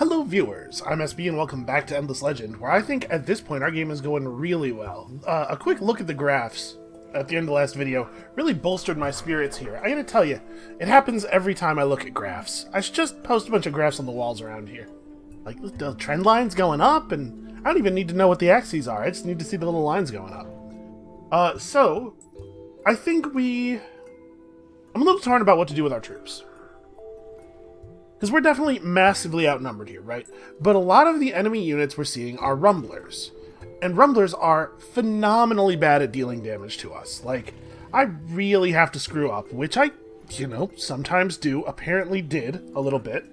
Hello viewers, I'm SB and welcome back to Endless Legend, where I think at this point our game is going really well. A quick look at the graphs at the end of the last video really bolstered my spirits here. I gotta tell you, it happens every time I look at graphs. I should just post a bunch of graphs on the walls around here. Like, the trend line's going up, and I don't even need to know what the axes are, I just need to see the little lines going up. So, I think I'm a little torn about what to do with our troops. Because we're definitely massively outnumbered here, right? But a lot of the enemy units we're seeing are rumblers. And rumblers are phenomenally bad at dealing damage to us. Like, I really have to screw up, which I, sometimes do, apparently did a little bit,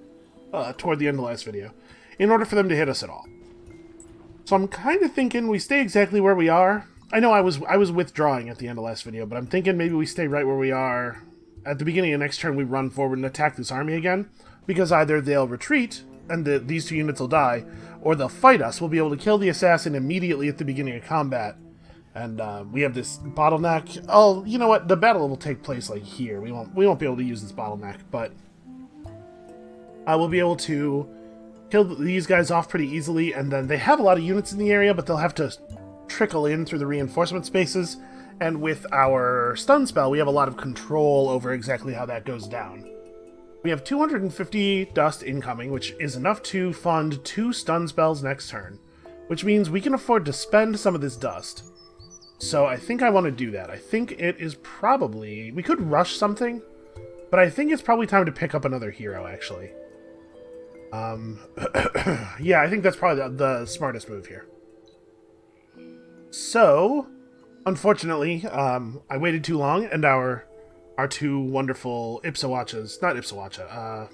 toward the end of the last video, in order for them to hit us at all. So I'm kind of thinking we stay exactly where we are. I know I was withdrawing at the end of last video, but I'm thinking maybe we stay right where we are. At the beginning of next turn, we run forward and attack this army again. Because either they'll retreat, and these two units will die, or they'll fight us. We'll be able to kill the assassin immediately at the beginning of combat. And we have this bottleneck. Oh, you know what? The battle will take place like here. We won't be able to use this bottleneck, but we'll be able to kill these guys off pretty easily. And then they have a lot of units in the area, but they'll have to trickle in through the reinforcement spaces. And with our stun spell, we have a lot of control over exactly how that goes down. We have 250 dust incoming, which is enough to fund 2 stun spells next turn, which means we can afford to spend some of this dust. So I think I want to do that. I think it is probably... We could rush something, but I think it's probably time to pick up another hero, actually. Yeah, I think that's probably the smartest move here. So, unfortunately, I waited too long, and our two wonderful Ipsawachas, not Ipsawacha,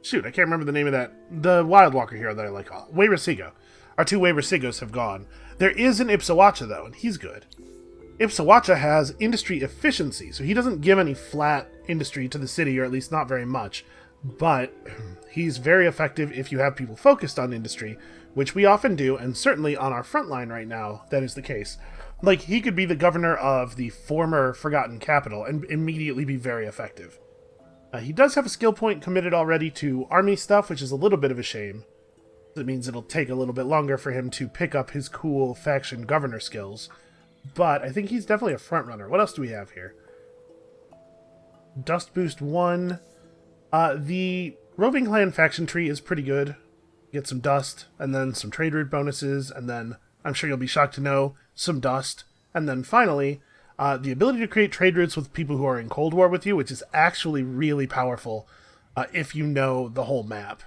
shoot, I can't remember the name of that, the Wild Walker hero that I like, Weyrasigo. Our 2 Weyrasigos have gone. There is an Ipsawacha, though, and he's good. Ipsawacha has industry efficiency, so he doesn't give any flat industry to the city, or at least not very much, but he's very effective if you have people focused on industry, which we often do, and certainly on our front line right now, that is the case. Like, he could be the governor of the former Forgotten Capital and immediately be very effective. He does have a skill point committed already to army stuff, which is a little bit of a shame. That means it'll take a little bit longer for him to pick up his cool faction governor skills. But I think he's definitely a front runner. What else do we have here? Dust Boost 1. The Roving Clan faction tree is pretty good. Get some dust, and then some trade route bonuses, and then, I'm sure you'll be shocked to know, some dust, and then finally, the ability to create trade routes with people who are in Cold War with you, which is actually really powerful if you know the whole map.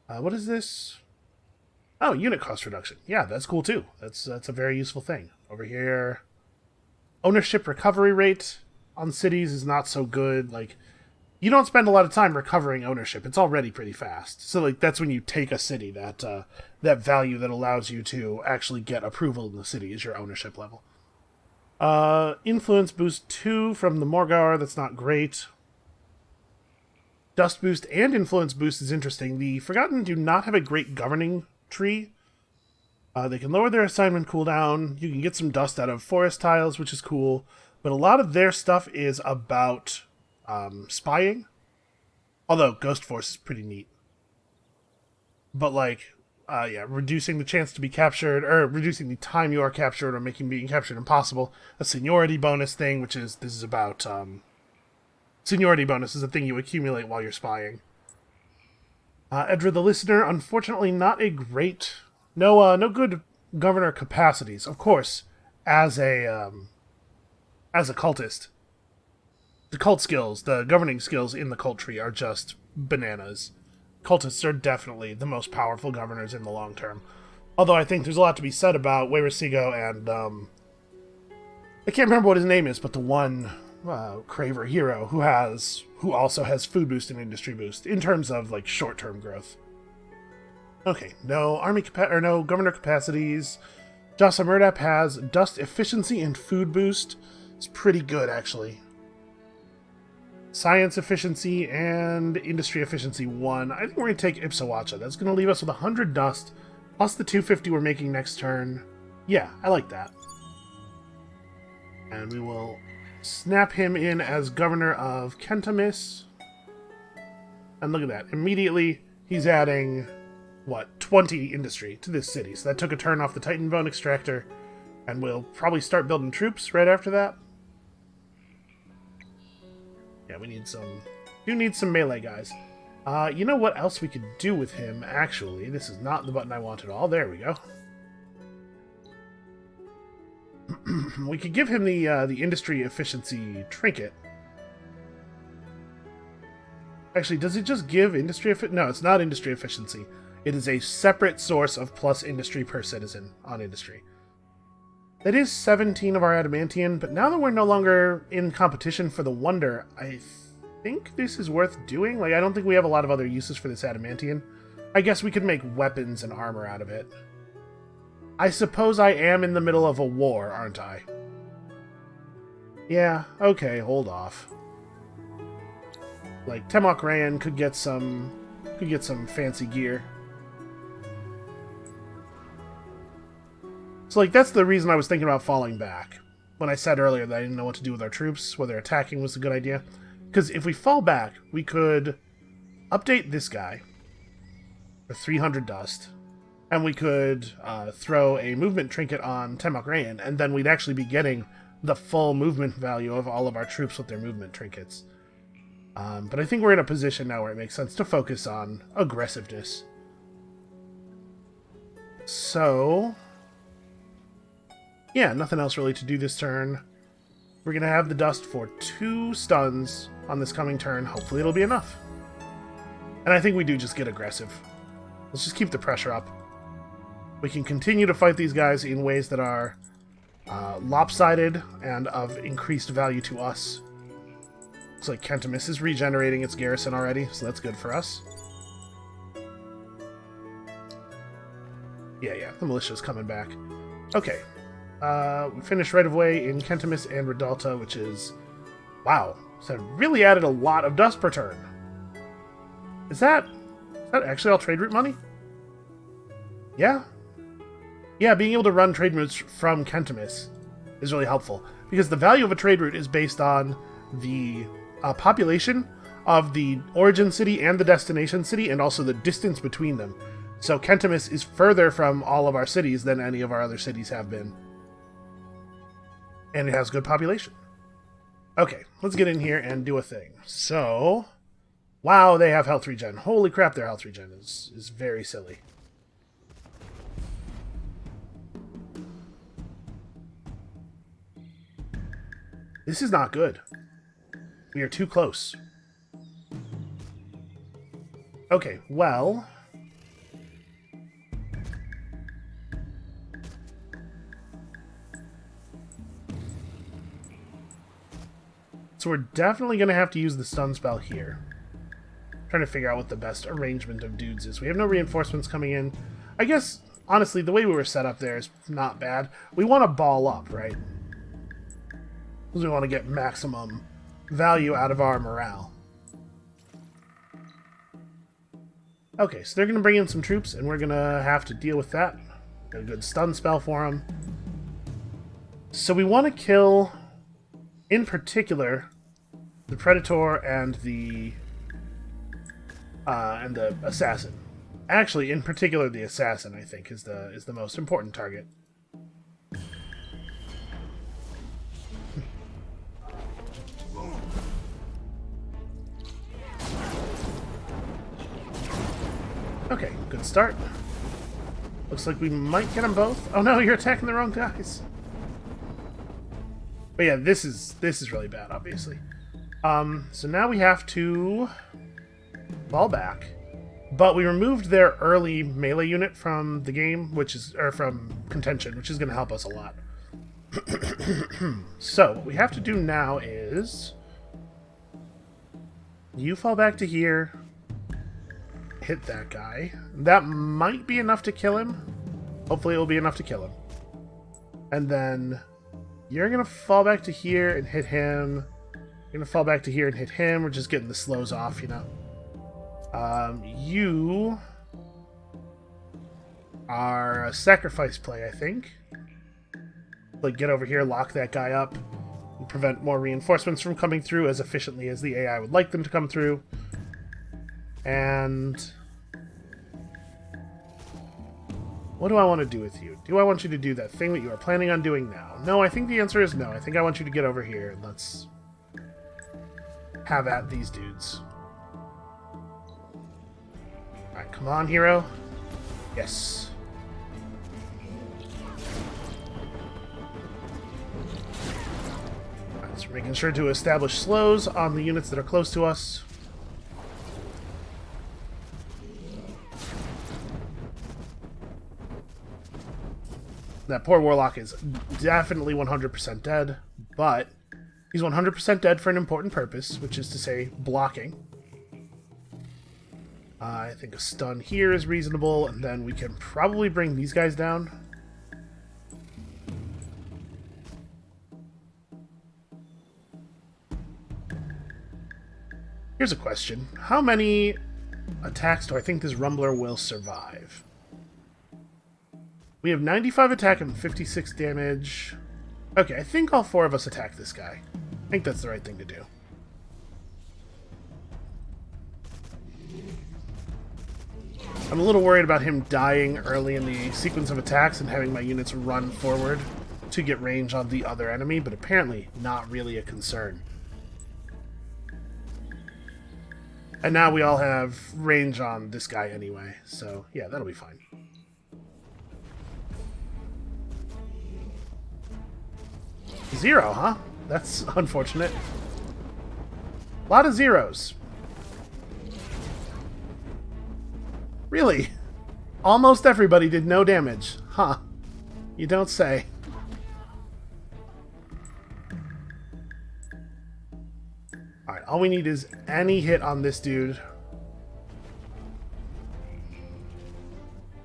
What is this? Oh, unit cost reduction. Yeah, that's cool too. That's a very useful thing. Over here, ownership recovery rate on cities is not so good. Like, you don't spend a lot of time recovering ownership. It's already pretty fast. So, like, that's when you take a city, that value that allows you to actually get approval in the city is your ownership level. Influence boost 2 from the Morgar. That's not great. Dust boost and influence boost is interesting. The Forgotten do not have a great governing tree. They can lower their assignment cooldown. You can get some dust out of forest tiles, which is cool. But a lot of their stuff is about... spying, although Ghost Force is pretty neat. But like, yeah, reducing the chance to be captured, or reducing the time you are captured, or making being captured impossible. A seniority bonus thing, which is, this is about, seniority bonus is a thing you accumulate while you're spying. Edra the Listener, unfortunately not a great, no good governor capacities. Of course, as a cultist, the cult skills, the governing skills in the cult tree are just bananas. Cultists are definitely the most powerful governors in the long term. Although I think there's a lot to be said about Weyrasigo and, I can't remember what his name is, but the one Craver hero who also has food boost and industry boost in terms of, like, short-term growth. Okay, no no governor capacities. Jasa Murdap has dust efficiency and food boost. It's pretty good, actually. Science efficiency and industry efficiency 1. I think we're going to take Ipsawacha. That's going to leave us with 100 dust, plus the 250 we're making next turn. Yeah, I like that. And we will snap him in as governor of Kentamis. And look at that. Immediately, he's adding, what, 20 industry to this city. So that took a turn off the Titan Bone Extractor, and we'll probably start building troops right after that. Yeah, we need some... do need some melee guys. You know what else we could do with him, actually? This is not the button I want at all. There we go. We could give him the industry efficiency trinket. Actually, does it just give industry efficiency? No, it's not industry efficiency. It is a separate source of plus industry per citizen on industry. That is 17 of our adamantium, but now that we're no longer in competition for the wonder, I think this is worth doing. Like, I don't think we have a lot of other uses for this adamantium. I guess we could make weapons and armor out of it. I suppose I am in the middle of a war, aren't I? Yeah, okay, hold off. Like, Temok Rayan could get some fancy gear. So, like, that's the reason I was thinking about falling back. When I said earlier that I didn't know what to do with our troops, whether attacking was a good idea. Because if we fall back, we could update this guy for 300 dust. And we could throw a movement trinket on Temok Rayan, and then we'd actually be getting the full movement value of all of our troops with their movement trinkets. But I think we're in a position now where it makes sense to focus on aggressiveness. So... yeah, nothing else really to do this turn. We're going to have the dust for 2 stuns on this coming turn. Hopefully it'll be enough. And I think we do just get aggressive. Let's just keep the pressure up. We can continue to fight these guys in ways that are lopsided and of increased value to us. Looks like Kentamis is regenerating its garrison already, so that's good for us. Yeah, the militia's coming back. Okay. We finished right away in Kentamis and Redalta, which is... wow. So that really added a lot of dust per turn. Is that actually all trade route money? Yeah? Yeah, being able to run trade routes from Kentamis is really helpful. Because the value of a trade route is based on the population of the origin city and the destination city, and also the distance between them. So Kentamis is further from all of our cities than any of our other cities have been. And it has good population. Okay, let's get in here and do a thing. So, wow, they have health regen. Holy crap, their health regen is very silly. This is not good. We are too close. Okay, well... so we're definitely going to have to use the stun spell here. Trying to figure out what the best arrangement of dudes is. We have no reinforcements coming in. I guess, honestly, the way we were set up there is not bad. We want to ball up, right? Because we want to get maximum value out of our morale. Okay, so they're going to bring in some troops, and we're going to have to deal with that. Got a good stun spell for them. So we want to kill... in particular, the Predator and the Assassin. Actually, in particular, the Assassin, I think, is the most important target. Okay, good start. Looks like we might get them both. Oh no, you're attacking the wrong guys. But yeah, this is really bad, obviously. So now we have to fall back. But we removed their early melee unit from the game, or from contention, which is going to help us a lot. So what we have to do now is you fall back to here, hit that guy. That might be enough to kill him. Hopefully it will be enough to kill him. And then you're going to fall back to here and hit him. You're going to fall back to here and hit him. We're just getting the slows off, you know. You are a sacrifice play, I think. Like, get over here, lock that guy up, and prevent more reinforcements from coming through as efficiently as the AI would like them to come through. And What do I want to do with you? Do I want you to do that thing that you are planning on doing now? No, I think the answer is no. I think I want you to get over here and let's have at these dudes. Alright, come on, hero. Yes. Alright, so we're making sure to establish slows on the units that are close to us. That poor Warlock is definitely 100% dead, but he's 100% dead for an important purpose, which is to say blocking. I think a stun here is reasonable, and then we can probably bring these guys down. Here's a question. How many attacks do I think this Rumbler will survive? We have 95 attack and 56 damage. Okay, I think all four of us attack this guy. I think that's the right thing to do. I'm a little worried about him dying early in the sequence of attacks and having my units run forward to get range on the other enemy, but apparently not really a concern. And now we all have range on this guy anyway, so yeah, that'll be fine. Zero, huh? That's unfortunate. A lot of zeros. Really? Almost everybody did no damage. Huh. You don't say. Alright, all we need is any hit on this dude.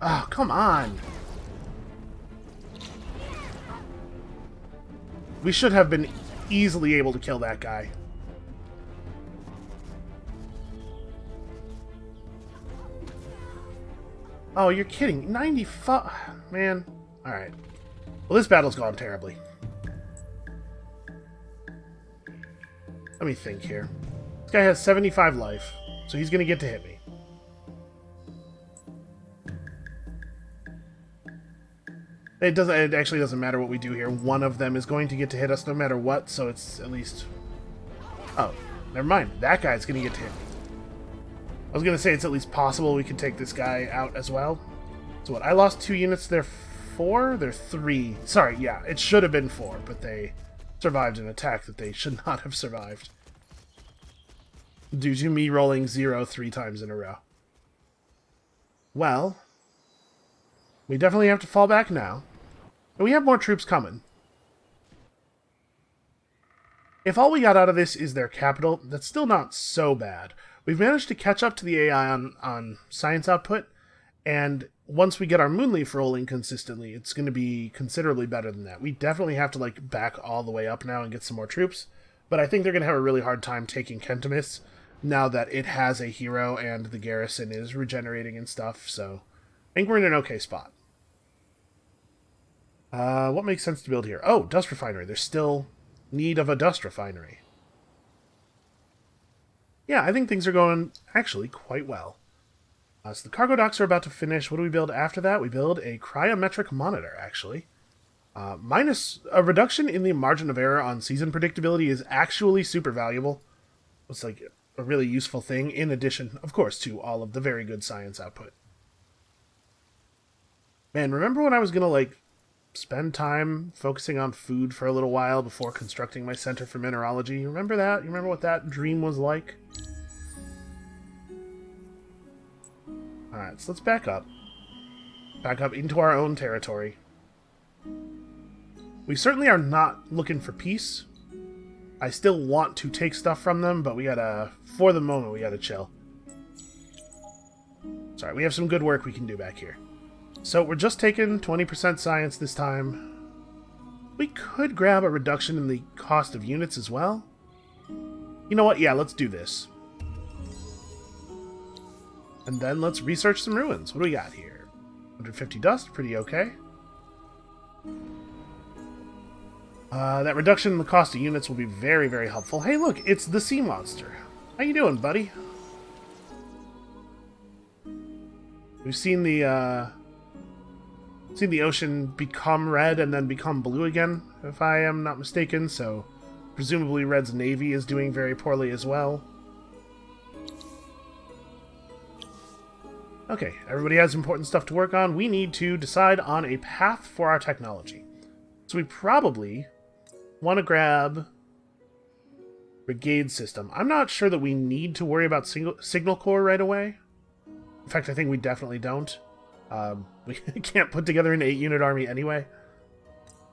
Oh, come on. We should have been easily able to kill that guy. Oh, you're kidding. 95... Man. Alright. Well, this battle's gone terribly. Let me think here. This guy has 75 life, so he's going to get to hit me. It actually doesn't matter what we do here. One of them is going to get to hit us no matter what, so it's at least... Oh, never mind. That guy's going to get to hit me. I was going to say it's at least possible we could take this guy out as well. So what, I lost 2 units. They're 4? They're 3. Sorry, yeah, it should have been 4, but they survived an attack that they should not have survived. Due to me rolling 0 3 times in a row. Well... we definitely have to fall back now. And we have more troops coming. If all we got out of this is their capital, that's still not so bad. We've managed to catch up to the AI on science output, and once we get our Moonleaf rolling consistently, it's going to be considerably better than that. We definitely have to like back all the way up now and get some more troops, but I think they're going to have a really hard time taking Kentimus now that it has a hero and the garrison is regenerating and stuff, so I think we're in an okay spot. What makes sense to build here? Oh, dust refinery. There's still need of a dust refinery. Yeah, I think things are going actually quite well. So the cargo docks are about to finish. What do we build after that? We build a cryometric monitor, actually. Minus a reduction in the margin of error on season predictability is actually super valuable. It's like a really useful thing, in addition, of course, to all of the very good science output. Man, remember when I was going to, like, spend time focusing on food for a little while before constructing my Center for Mineralogy? You remember that? You remember what that dream was like? Alright, so let's back up. Back up into our own territory. We certainly are not looking for peace. I still want to take stuff from them, but we gotta, for the moment, we gotta chill. Sorry, we have some good work we can do back here. So we're just taking 20% science this time. We could grab a reduction in the cost of units as well. You know what? Yeah, let's do this. And then let's research some ruins. What do we got here? 150 dust, pretty okay. That reduction in the cost of units will be very, very helpful. Hey, look, it's the sea monster. How you doing, buddy? We've seen the seen the ocean become red and then become blue again, if I am not mistaken, so presumably Red's navy is doing very poorly as well. Okay, everybody has important stuff to work on. We need to decide on a path for our technology. So we probably want to grab Brigade System. I'm not sure that we need to worry about Signal Corps right away. In fact, I think we definitely don't. We can't put together an 8-unit army anyway.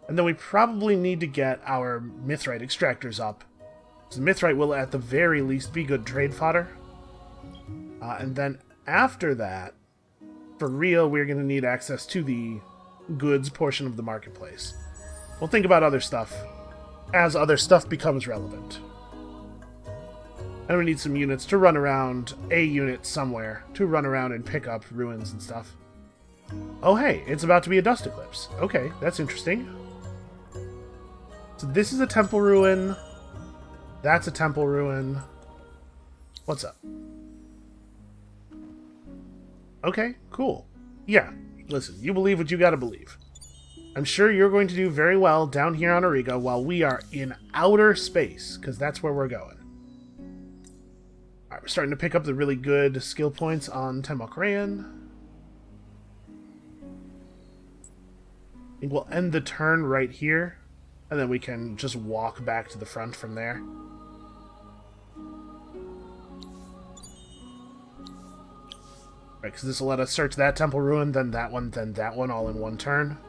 And then we probably need to get our Mithrite extractors up. So Mithrite will at the very least be good trade fodder. And then after that, for real, we're going to need access to the goods portion of the marketplace. We'll think about other stuff as other stuff becomes relevant. And we need some units to run around, a unit somewhere, to run around and pick up ruins and stuff. Oh hey, it's about to be a dust eclipse. Okay, that's interesting. So this is a temple ruin. That's a temple ruin. What's up? Okay, cool. Yeah, listen, you believe what you gotta believe. I'm sure you're going to do very well down here on Auriga while we are in outer space, because that's where we're going. Alright, we're starting to pick up the really good skill points on Temokrean. I think we'll end the turn right here, and then we can just walk back to the front from there. Right, because this will let us search that temple ruin, then that one, all in one turn.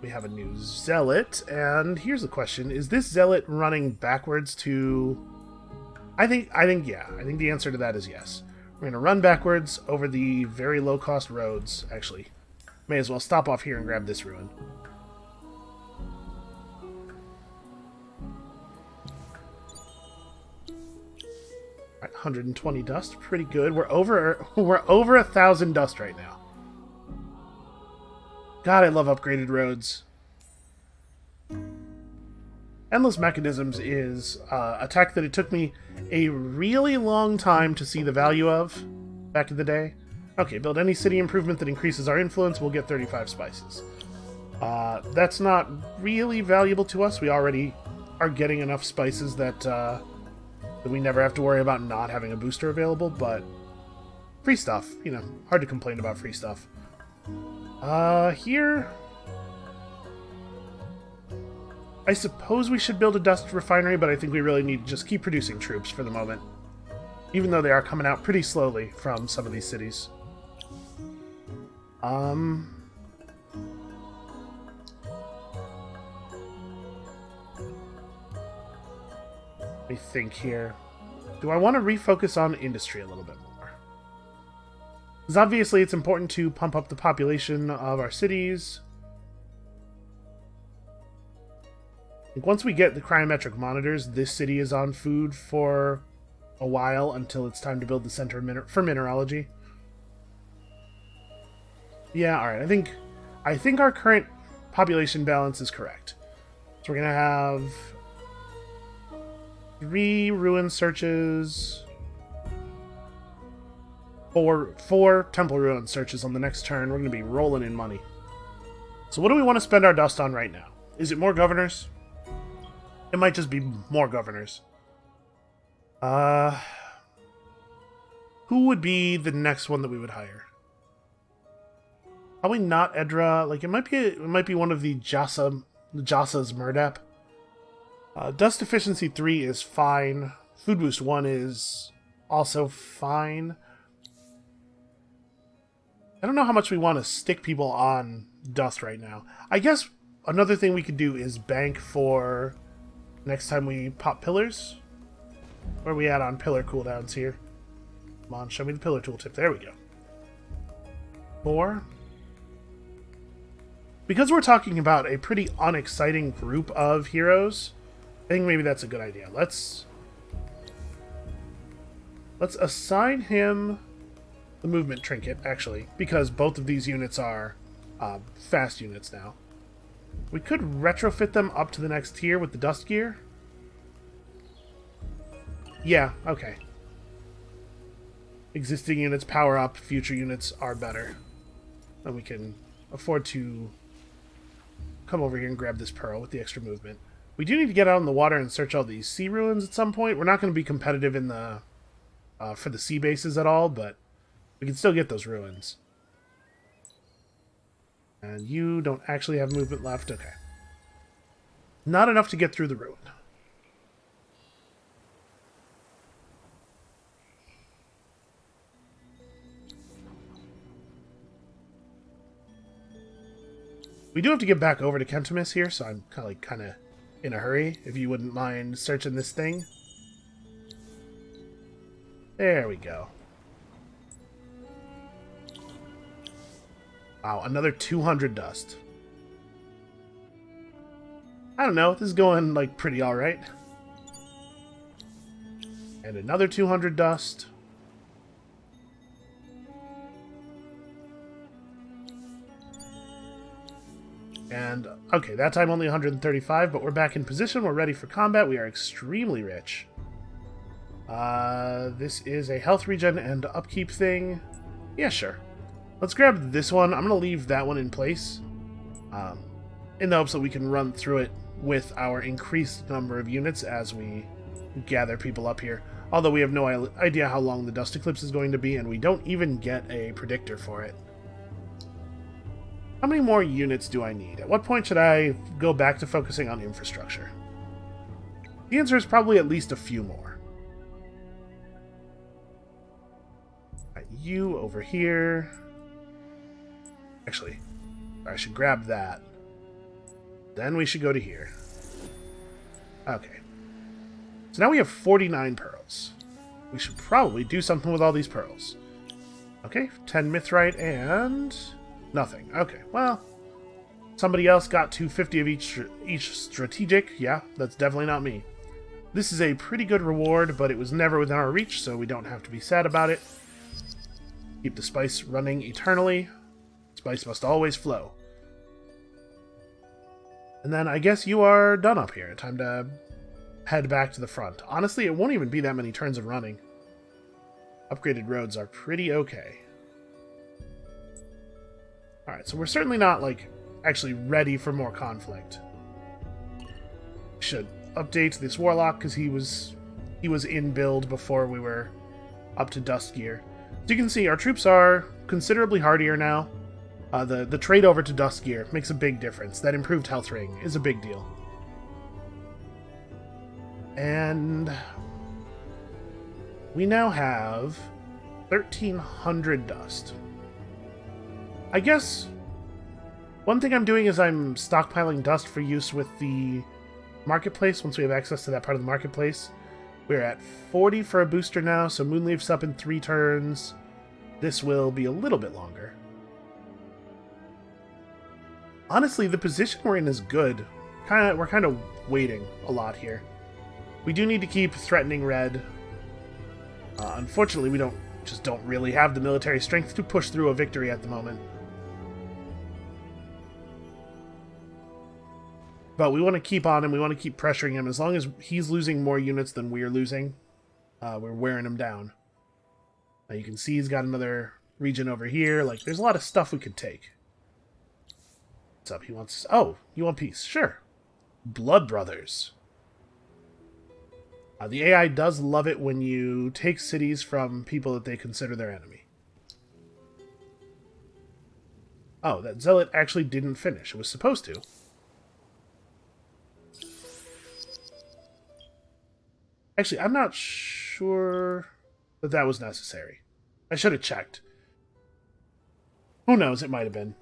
We have a new zealot, and here's the question: is this zealot running backwards to? I think yeah. I think the answer to that is yes. We're going to run backwards over the very low-cost roads. Actually, may as well stop off here and grab this ruin. Right, 120 dust, pretty good. We're over 1,000 dust right now. God, I love upgraded roads. Endless Mechanisms is a tech that it took me a really long time to see the value of back in the day. Okay, build any city improvement that increases our influence, we'll get 35 spices. That's not really valuable to us. We already are getting enough spices that we never have to worry about not having a booster available, but free stuff, you know, hard to complain about free stuff. Here, I suppose we should build a dust refinery, but I think we really need to just keep producing troops for the moment, even though they are coming out pretty slowly from some of these cities. Let me think here. Do I want to refocus on industry a little bit more? Because obviously it's important to pump up the population of our cities. Like once we get the cryometric monitors, this city is on food for a while until it's time to build the center for mineralogy. Yeah, alright. I think our current population balance is correct. So we're going to have 3 ruin searches, 4 temple ruin searches on the next turn. We're going to be rolling in money. So what do we want to spend our dust on right now? Is it more governors? It might just be more governors. Who would be the next one that we would hire? Probably not Edra. Like it might be one of the Jasa's Murdap. Dust efficiency 3 is fine. Food boost 1 is also fine. I don't know how much we want to stick people on dust right now. I guess another thing we could do is bank for next time we pop pillars. Where are we at on pillar cooldowns here? Come on, show me the pillar tooltip. There we go. 4. Because we're talking about a pretty unexciting group of heroes, I think maybe that's a good idea. Let's assign him the movement trinket, actually, because both of these units are fast units now. We could retrofit them up to the next tier with the dust gear. Yeah, okay. Existing units power up, future units are better. then we can afford to come over here and grab this pearl with the extra movement. We do need to get out in the water and search all these sea ruins at some point. We're not going to be competitive in the for the sea bases at all, but we can still get those ruins. And you don't actually have movement left. Okay. Not enough to get through the ruin. We do have to get back over to Kentimus here, so I'm kind of in a hurry, if you wouldn't mind searching this thing. There we go. Wow, another 200 dust. I don't know, this is going, like, pretty alright. And another 200 dust. And, okay, that time only 135, but we're back in position. We're ready for combat. We are extremely rich. This is a health regen and upkeep thing. Yeah, sure. Let's grab this one. I'm going to leave that one in place. In the hopes that we can run through it with our increased number of units as we gather people up here. Although we have no idea how long the dust eclipse is going to be, and we don't even get a predictor for it. How many more units do I need? At what point should I go back to focusing on infrastructure? The answer is probably at least a few more. Right, you over here. Actually, I should grab that. Then we should go to here. Okay. So now we have 49 pearls. We should probably do something with all these pearls. Okay, 10 mithrite and... nothing. Okay, well, somebody else got 250 of each strategic. Yeah, that's definitely not me. This is a pretty good reward, but it was never within our reach, so we don't have to be sad about it. Keep the spice running eternally. Spice must always flow. And then I guess you are done up here. Time to head back to the front. Honestly, it won't even be that many turns of running. Upgraded roads are pretty okay. Alright, so we're certainly not, like, actually ready for more conflict. Should update this warlock, because he was in build before we were up to dust gear. As you can see, our troops are considerably hardier now. The trade over to dust gear makes a big difference. That improved health ring is a big deal. And we now have 1,300 dust. I guess one thing I'm doing is I'm stockpiling dust for use with the marketplace once we have access to that part of the marketplace. We're at 40 for a booster now, so Moonleaf's up in 3 turns. This will be a little bit longer. Honestly, the position we're in is good. We're kind of waiting a lot here. We do need to keep threatening red. Unfortunately, we just don't really have the military strength to push through a victory at the moment. But we want to keep on him. We want to keep pressuring him. As long as he's losing more units than we're losing, we're wearing him down. Now you can see he's got another region over here. Like, there's a lot of stuff we could take. What's up? He wants... oh, you want peace? Sure. Blood Brothers. The AI does love it when you take cities from people that they consider their enemy. Oh, that zealot actually didn't finish. It was supposed to. Actually, I'm not sure that that was necessary. I should have checked. Who knows? It might have been.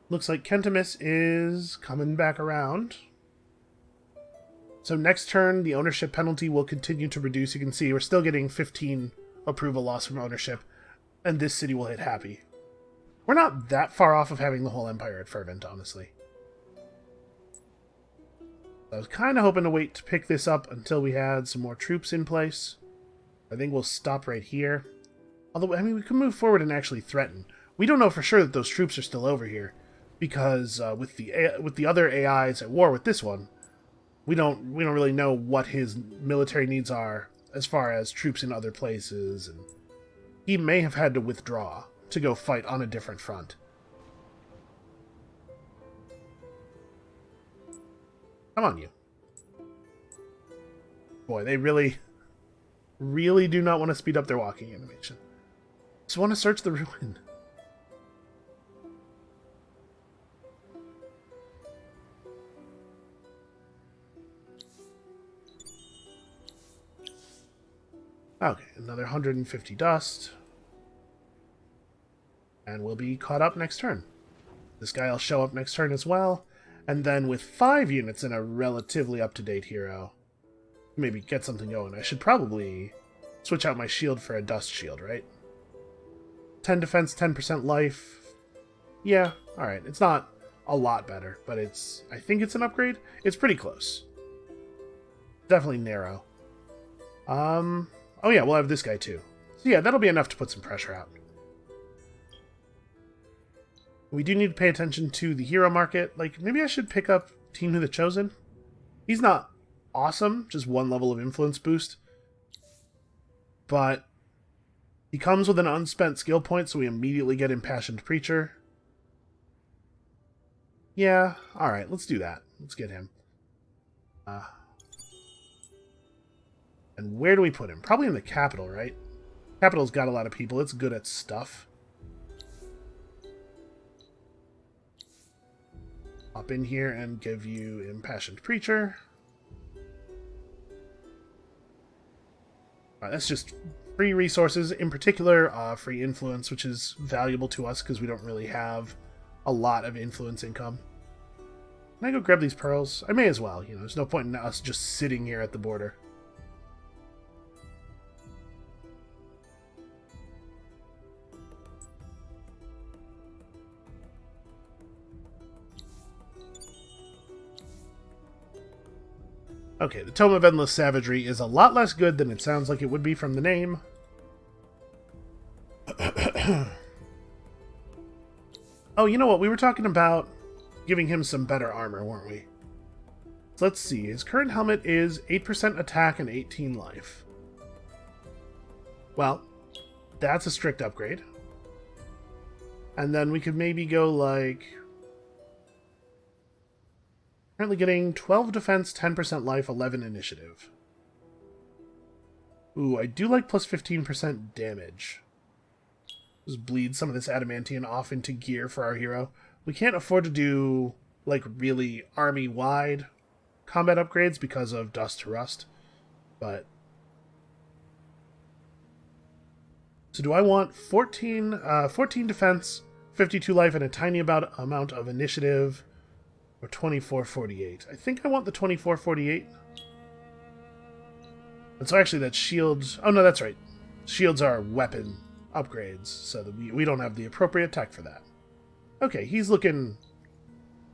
Looks like Kentimus is coming back around. So next turn, the ownership penalty will continue to reduce. You can see we're still getting 15 approval loss from ownership, and this city will hit happy. We're not that far off of having the whole empire at fervent, honestly. I was kind of hoping to wait to pick this up until we had some more troops in place. I think we'll stop right here. Although, I mean, we can move forward and actually threaten. We don't know for sure that those troops are still over here, because with the other AIs at war with this one, we don't really know what his military needs are as far as troops in other places, and he may have had to withdraw to go fight on a different front. Come on, you. Boy, they really do not want to speed up their walking animation. Just want to search the ruin. Okay, another 150 dust. And we'll be caught up next turn. This guy will show up next turn as well. And then with 5 units and a relatively up-to-date hero, maybe get something going. I should probably switch out my shield for a dust shield, right? 10 defense, 10% life. Yeah, alright. It's not a lot better, but it's... I think it's an upgrade. It's pretty close. Definitely narrow. Oh yeah, we'll have this guy too. So yeah, that'll be enough to put some pressure out. We do need to pay attention to the hero market. Like, maybe I should pick up Team of the Chosen. He's not awesome, just 1 level of influence boost. But he comes with an unspent skill point, so we immediately get Impassioned Preacher. Yeah, alright, let's do that. Let's get him. And where do we put him? Probably in the capital, right? Capital's got a lot of people. It's good at stuff. Hop in here and give you Impassioned Preacher. That's just free resources. In particular, free influence, which is valuable to us because we don't really have a lot of influence income. Can I go grab these pearls? I may as well. You know, there's no point in us just sitting here at the border. Okay, the Tome of Endless Savagery is a lot less good than it sounds like it would be from the name. Oh, you know what? We were talking about giving him some better armor, weren't we? So let's see. His current helmet is 8% attack and 18 life. Well, that's a strict upgrade. And then we could maybe go like... Currently getting 12 defense, 10% life, 11 initiative. Ooh, I do like plus 15% damage. Just bleed some of this adamantium off into gear for our hero. We can't afford to do, like, really army-wide combat upgrades because of Dust to Rust. But... So do I want 14 defense, 52 life, and a tiny amount of initiative... Or 2448. I think I want the 2448. And so actually that shields... Oh no, that's right. Shields are weapon upgrades, so that we don't have the appropriate tech for that. Okay, he's looking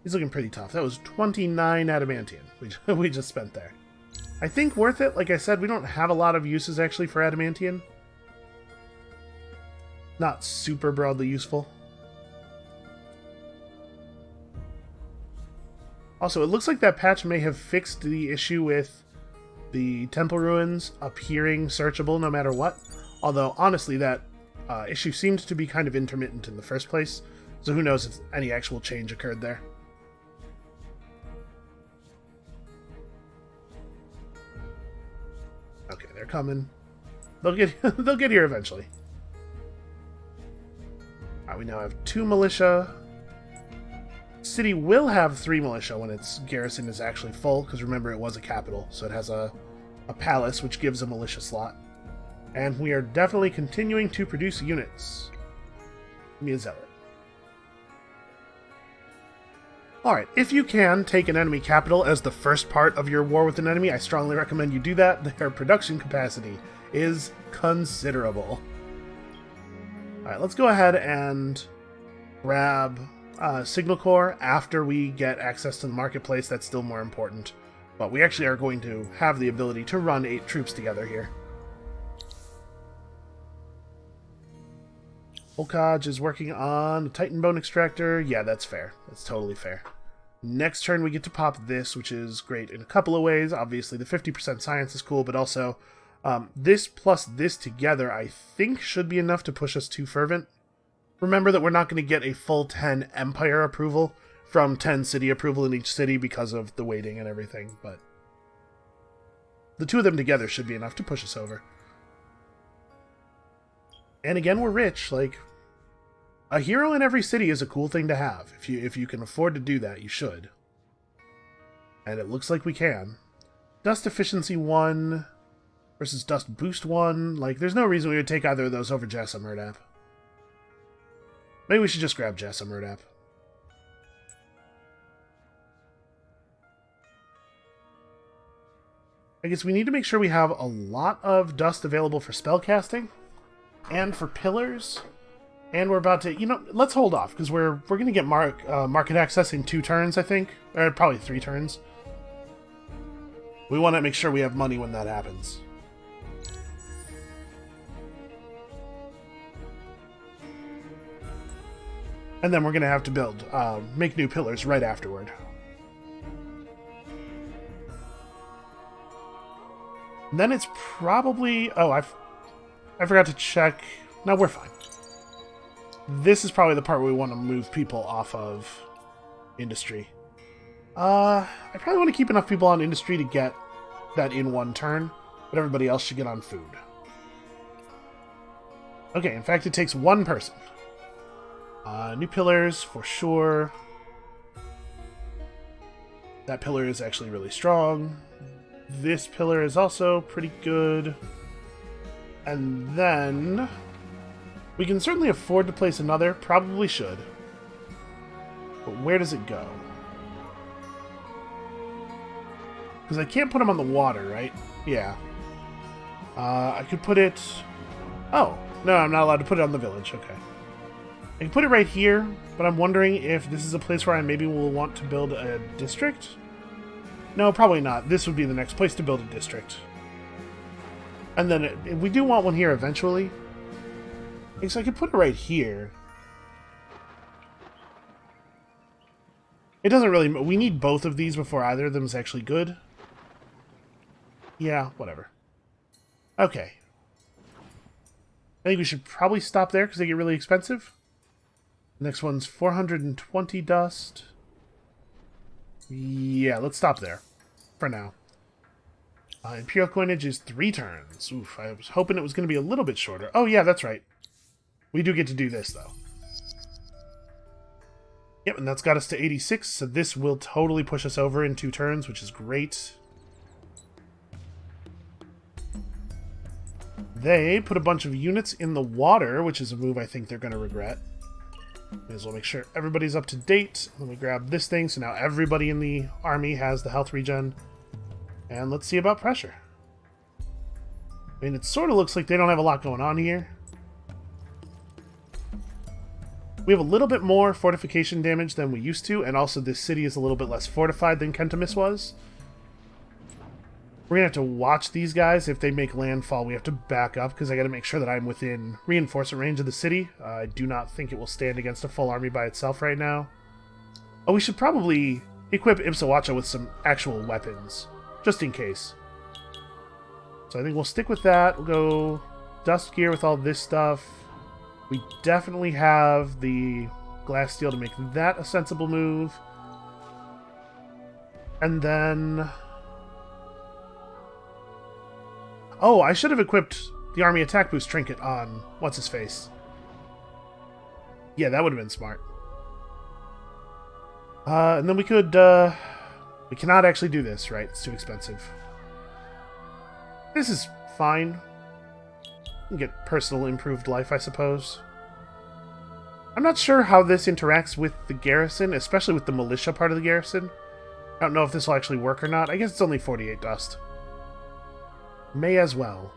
pretty tough. That was 29 adamantium we just spent there. I think worth it. Like I said, we don't have a lot of uses actually for adamantium. Not super broadly useful. Also, it looks like that patch may have fixed the issue with the temple ruins appearing searchable no matter what. Although, honestly, that issue seemed to be kind of intermittent in the first place. So who knows if any actual change occurred there. Okay, they're coming. They'll get here eventually. Alright, we now have 2 militia. City will have 3 militia when its garrison is actually full, because remember it was a capital, so it has a palace which gives a militia slot. And we are definitely continuing to produce units. Give me a zealot. Alright, if you can take an enemy capital as the first part of your war with an enemy, I strongly recommend you do that. Their production capacity is considerable. Alright, let's go ahead and grab... Signal Corps after we get access to the marketplace. That's still more important. But we actually are going to have the ability to run 8 troops together here. Volkaj is working on a Titan Bone Extractor. Yeah, that's fair. That's totally fair. Next turn we get to pop this, which is great in a couple of ways. Obviously the 50% science is cool, but also this plus this together I think should be enough to push us to Fervent. Remember that we're not going to get a full 10 Empire approval from 10 city approval in each city because of the weighting and everything, but the two of them together should be enough to push us over. And again, we're rich. Like, a hero in every city is a cool thing to have. If you can afford to do that, you should. And it looks like we can. Dust efficiency 1 versus dust boost 1. Like, there's no reason we would take either of those over Jessa Murdap. Maybe we should just grab Jessa Murdap. I guess we need to make sure we have a lot of dust available for spellcasting and for pillars. And we're about to, let's hold off because we're going to get market access in 2 turns, I think, or probably 3 turns. We want to make sure we have money when that happens. And then we're going to have to build, make new pillars right afterward. And then it's probably... Oh, I forgot to check. No, we're fine. This is probably the part where we want to move people off of industry. I probably want to keep enough people on industry to get that in 1 turn, but everybody else should get on food. Okay, in fact, it takes 1 person. New pillars, for sure. That pillar is actually really strong. This pillar is also pretty good. And then... we can certainly afford to place another. Probably should. But where does it go? Because I can't put them on the water, right? Yeah. I could put it... Oh, no, I'm not allowed to put it on the village. Okay. I can put it right here, but I'm wondering if this is a place where I maybe will want to build a district? No, probably not. This would be the next place to build a district. And then if we do want one here eventually, so I could put it right here. It doesn't really... we need both of these before either of them is actually good. Yeah, whatever. Okay. I think we should probably stop there because they get really expensive. Next one's 420 dust. Yeah, let's stop there for now. Imperial coinage is 3 turns. Oof, I was hoping it was going to be a little bit shorter. Oh, yeah, that's right. We do get to do this, though. Yep, and that's got us to 86, so this will totally push us over in 2 turns, which is great. They put a bunch of units in the water, which is a move I think they're going to regret. May as well make sure everybody's up to date. Let me grab this thing, so now everybody in the army has the health regen. And let's see about pressure. I mean, it sort of looks like they don't have a lot going on here. We have a little bit more fortification damage than we used to, and also this city is a little bit less fortified than Kentamis was. We're going to have to watch these guys. If they make landfall, we have to back up, because I got to make sure that I'm within reinforcement range of the city. I do not think it will stand against a full army by itself right now. Oh, we should probably equip Imsawacha with some actual weapons, just in case. So I think we'll stick with that. We'll go dust gear with all this stuff. We definitely have the glass steel to make that a sensible move. And then... oh, I should have equipped the army attack boost trinket on what's-his-face. Yeah, that would have been smart. And then we could... we cannot actually do this, right? It's too expensive. This is fine. We can get personal improved life, I suppose. I'm not sure how this interacts with the garrison, especially with the militia part of the garrison. I don't know if this will actually work or not. I guess it's only 48 dust. May as well.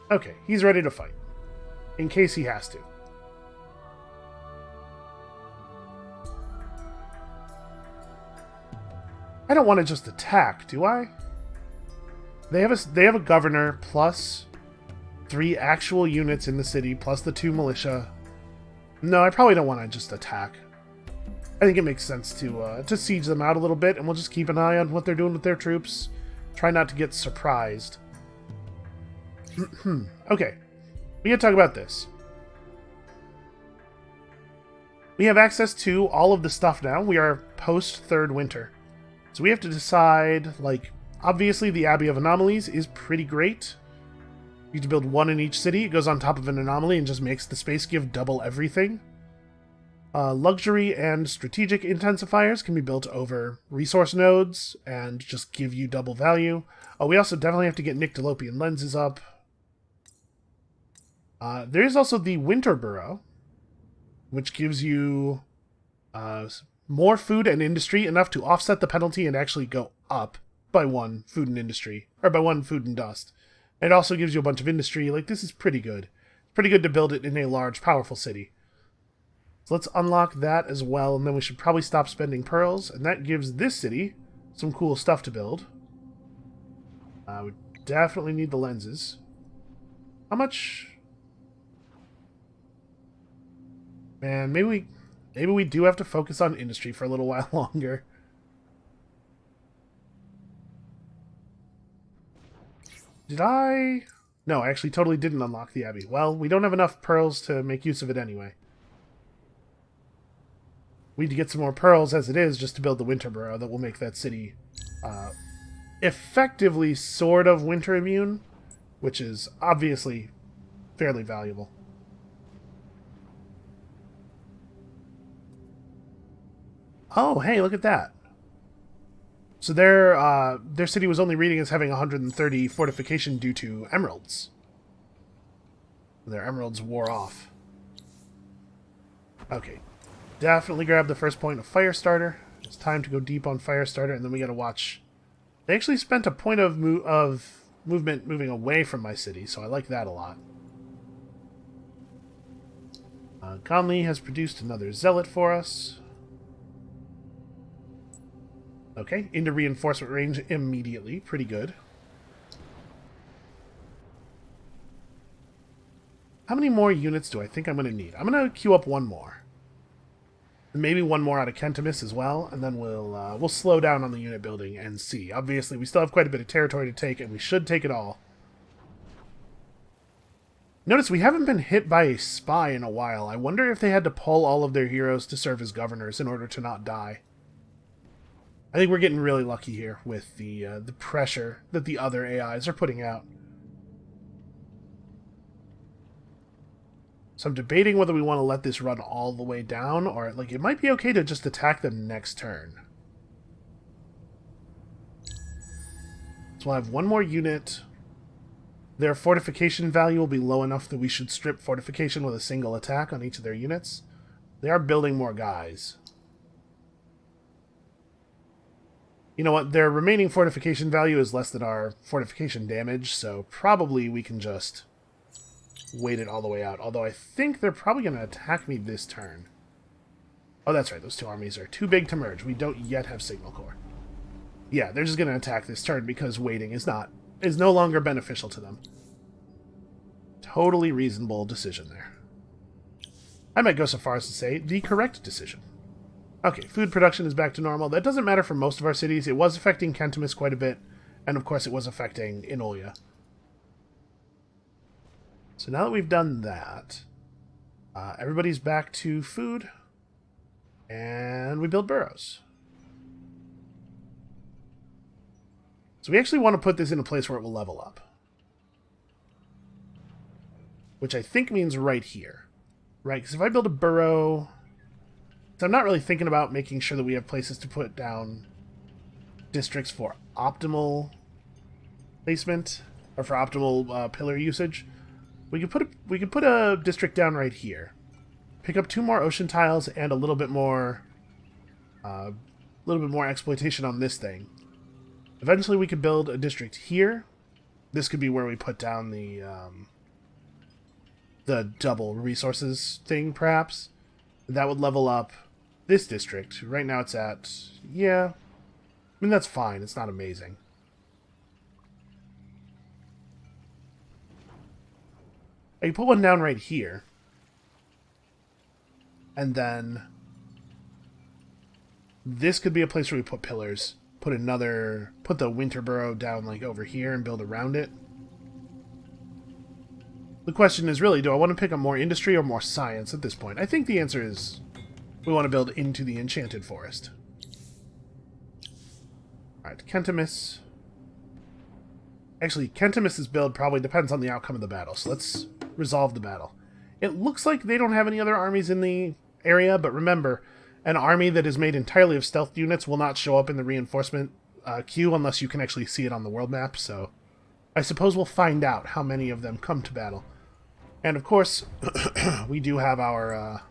Okay, he's ready to fight. In case he has to. I don't want to just attack, do I? They have a governor plus 3 actual units in the city plus the 2 militia. No, I probably don't want to just attack. I think it makes sense to siege them out a little bit, and we'll just keep an eye on what they're doing with their troops. Try not to get surprised. Okay, we gotta talk about this. We have access to all of the stuff now. We are post-third winter. So we have to decide, like, obviously the Abbey of Anomalies is pretty great. You have to build one in each city. It goes on top of an anomaly and just makes the space give double everything. Luxury and strategic intensifiers can be built over resource nodes and just give you double value. We also definitely have to get Nyctalopian lenses up. There is also the Winter Burrow, which gives you more food and industry, enough to offset the penalty and actually go up by one food and industry, or by one food and dust. It also gives you a bunch of industry. Like, this is pretty good. Pretty good to build it in a large, powerful city. So let's unlock that as well, and then we should probably stop spending pearls, and that gives this city some cool stuff to build. We definitely need the lenses. How much? Man, maybe we do have to focus on industry for a little while longer. Did I? No, I actually totally didn't unlock the Abbey. Well, we don't have enough pearls to make use of it anyway. We need to get some more pearls as it is just to build the Winter Burrow that will make that city effectively sort of winter immune, which is obviously fairly valuable. Oh, hey, look at that. So their city was only reading as having 130 fortification due to emeralds. Their emeralds wore off. Okay. Definitely grab the first point of Firestarter. It's time to go deep on Firestarter, and then we gotta watch. They actually spent a point of movement moving away from my city, so I like that a lot. Conley has produced another Zealot for us. Okay, into reinforcement range immediately. Pretty good. How many more units do I think I'm going to need? I'm going to queue up one more. Maybe one more out of Kentimus as well, and then we'll slow down on the unit building and see. Obviously, we still have quite a bit of territory to take, and we should take it all. Notice we haven't been hit by a spy in a while. I wonder if they had to pull all of their heroes to serve as governors in order to not die. I think we're getting really lucky here with the pressure that the other AIs are putting out. So I'm debating whether we want to let this run all the way down, or like it might be okay to just attack them next turn. So we'll have one more unit. Their fortification value will be low enough that we should strip fortification with a single attack on each of their units. They are building more guys. You know what? Their remaining fortification value is less than our fortification damage, so probably we can just wait it all the way out. Although I think they're probably going to attack me this turn. Oh, that's right. Those two armies are too big to merge. We don't yet have Signal Corps. Yeah, they're just going to attack this turn because waiting is no longer beneficial to them. Totally reasonable decision there. I might go so far as to say the correct decision. Okay, food production is back to normal. That doesn't matter for most of our cities. It was affecting Kentimus quite a bit, and of course it was affecting Enolia. So now that we've done that, everybody's back to food, and we build burrows. So we actually want to put this in a place where it will level up. Which I think means right here. Right, because if I build a burrow... So I'm not really thinking about making sure that we have places to put down districts for optimal placement, or for optimal pillar usage. We could put a district down right here. Pick up 2 more ocean tiles and a little bit more exploitation on this thing. Eventually we could build a district here. This could be where we put down the double resources thing, perhaps. That would level up this district. Right now it's at... yeah. I mean, that's fine. It's not amazing. I can put one down right here. And then... this could be a place where we put pillars. Put the Winter Burrow down, like, over here and build around it. The question is really, do I want to pick up more industry or more science at this point? I think the answer is we want to build into the Enchanted Forest. Alright, Kentimus. Actually, Kentimus's build probably depends on the outcome of the battle, so let's resolve the battle. It looks like they don't have any other armies in the area, but remember, an army that is made entirely of stealth units will not show up in the reinforcement queue unless you can actually see it on the world map, so I suppose we'll find out how many of them come to battle. And of course, we do have our...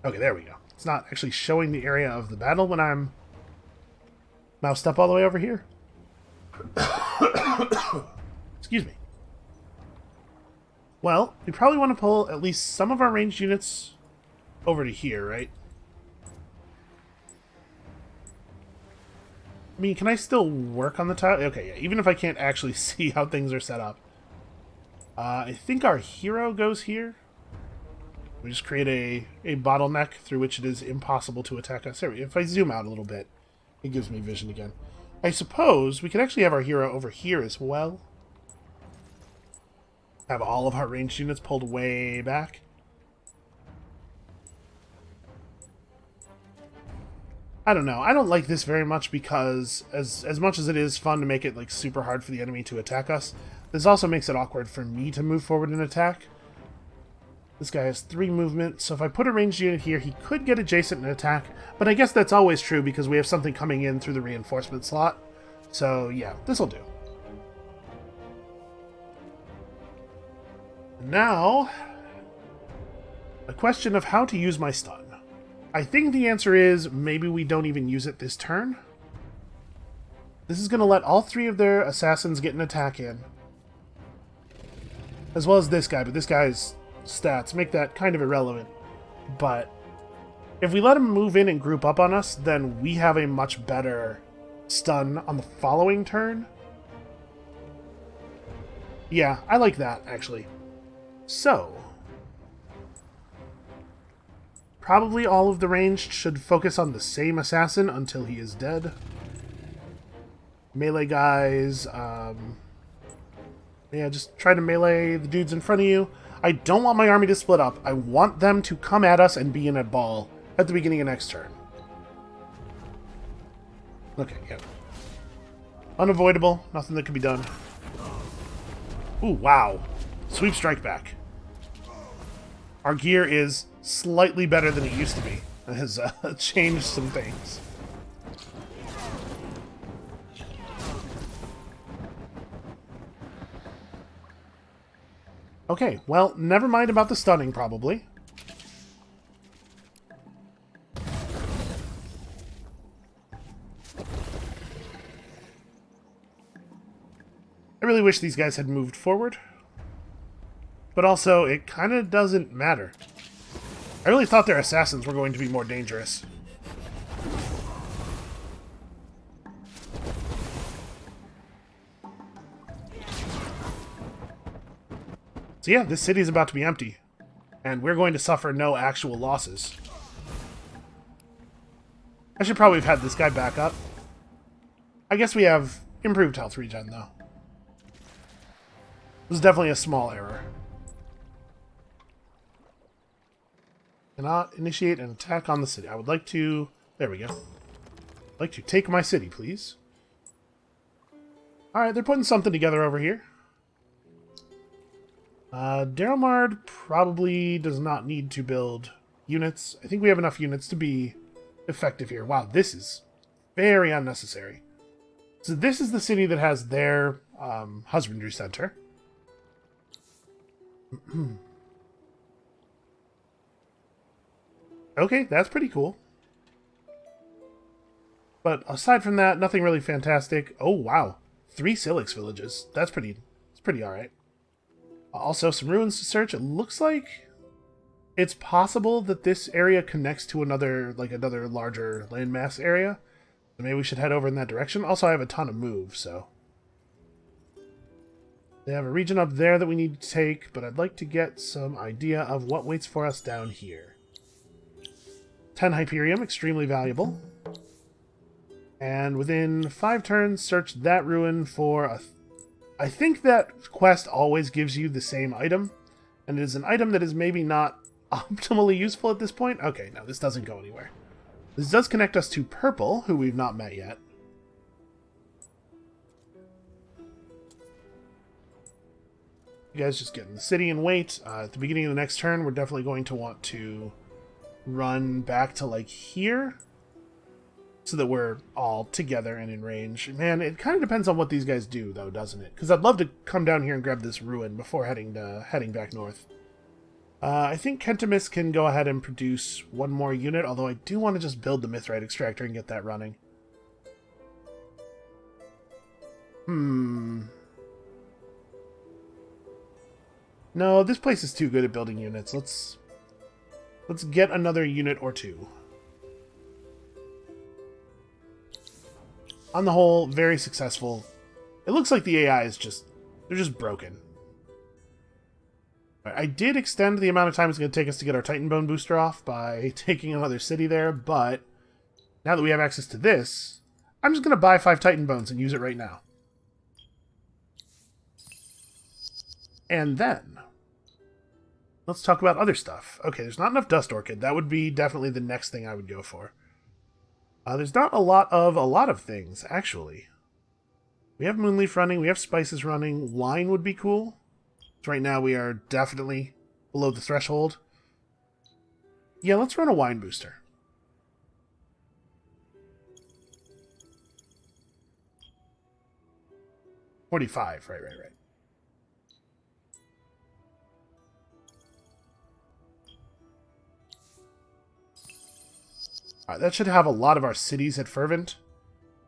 Okay, there we go. It's not actually showing the area of the battle when I'm moused up all the way over here. Excuse me. Well, we probably want to pull at least some of our ranged units over to here, right? I mean, can I still work on the tile? Okay, yeah, even if I can't actually see how things are set up. I think our hero goes here. We just create a bottleneck through which it is impossible to attack us. There, if I zoom out a little bit, it gives me vision again. I suppose we could actually have our hero over here as well. Have all of our ranged units pulled way back. I don't know. I don't like this very much because as much as it is fun to make it like super hard for the enemy to attack us, this also makes it awkward for me to move forward and attack. This guy has 3 movement, so if I put a ranged unit here, he could get adjacent and attack, but I guess that's always true because we have something coming in through the reinforcement slot. So yeah, this'll do. Now, a question of how to use my stun. I think the answer is maybe we don't even use it this turn. This is going to let all 3 of their assassins get an attack in. As well as this guy, but this guy's stats make that kind of irrelevant. But if we let him move in and group up on us, then we have a much better stun on the following turn. Yeah, I like that, actually. So, probably all of the ranged should focus on the same assassin until he is dead. Melee guys, yeah, just try to melee the dudes in front of you. I don't want my army to split up. I want them to come at us and be in a ball at the beginning of next turn. Okay, yeah. Unavoidable. Nothing that can be done. Ooh, wow. Sweep strike back. Our gear is slightly better than it used to be. It has changed some things. Okay, well, never mind about the stunning, probably. I really wish these guys had moved forward. But also, it kind of doesn't matter. I really thought their assassins were going to be more dangerous. So yeah, this city is about to be empty. And we're going to suffer no actual losses. I should probably have had this guy back up. I guess we have improved health regen, though. It was definitely a small error. Cannot initiate an attack on the city. I would like to... There we go. I'd like to take my city, please. Alright, they're putting something together over here. Daromard probably does not need to build units. I think we have enough units to be effective here. Wow, this is very unnecessary. So this is the city that has their husbandry center. Okay, that's pretty cool. But aside from that, nothing really fantastic. Oh, wow. 3 Silix villages. That's pretty alright. Also, some ruins to search. It looks like it's possible that this area connects to another larger landmass area. So maybe we should head over in that direction. Also, I have a ton of moves, so... They have a region up there that we need to take, but I'd like to get some idea of what waits for us down here. 10 Hyperium, extremely valuable. And within 5 turns, search that ruin for a... I think that quest always gives you the same item, and it is an item that is maybe not optimally useful at this point. Okay, no, this doesn't go anywhere. This does connect us to Purple, who we've not met yet. You guys just get in the city and wait. At the beginning of the next turn, we're definitely going to want to run back to, like, here, so that we're all together and in range. Man, it kind of depends on what these guys do, though, doesn't it? Because I'd love to come down here and grab this ruin before heading back north. I think Kentamis can go ahead and produce one more unit, although I do want to just build the Mithrite extractor and get that running. No, this place is too good at building units. Let's get another unit or two. On the whole, very successful. It looks like the AI is they're just broken. I did extend the amount of time it's going to take us to get our Titan Bone booster off by taking another city there, but now that we have access to this, I'm just going to buy 5 Titan Bones and use it right now. And then, let's talk about other stuff. Okay, there's not enough Dust Orchid. That would be definitely the next thing I would go for. There's not a lot of things, actually. We have Moonleaf running, we have Spices running, Wine would be cool. So right now we are definitely below the threshold. Yeah, let's run a Wine booster. $45, right. That should have a lot of our cities at Fervent.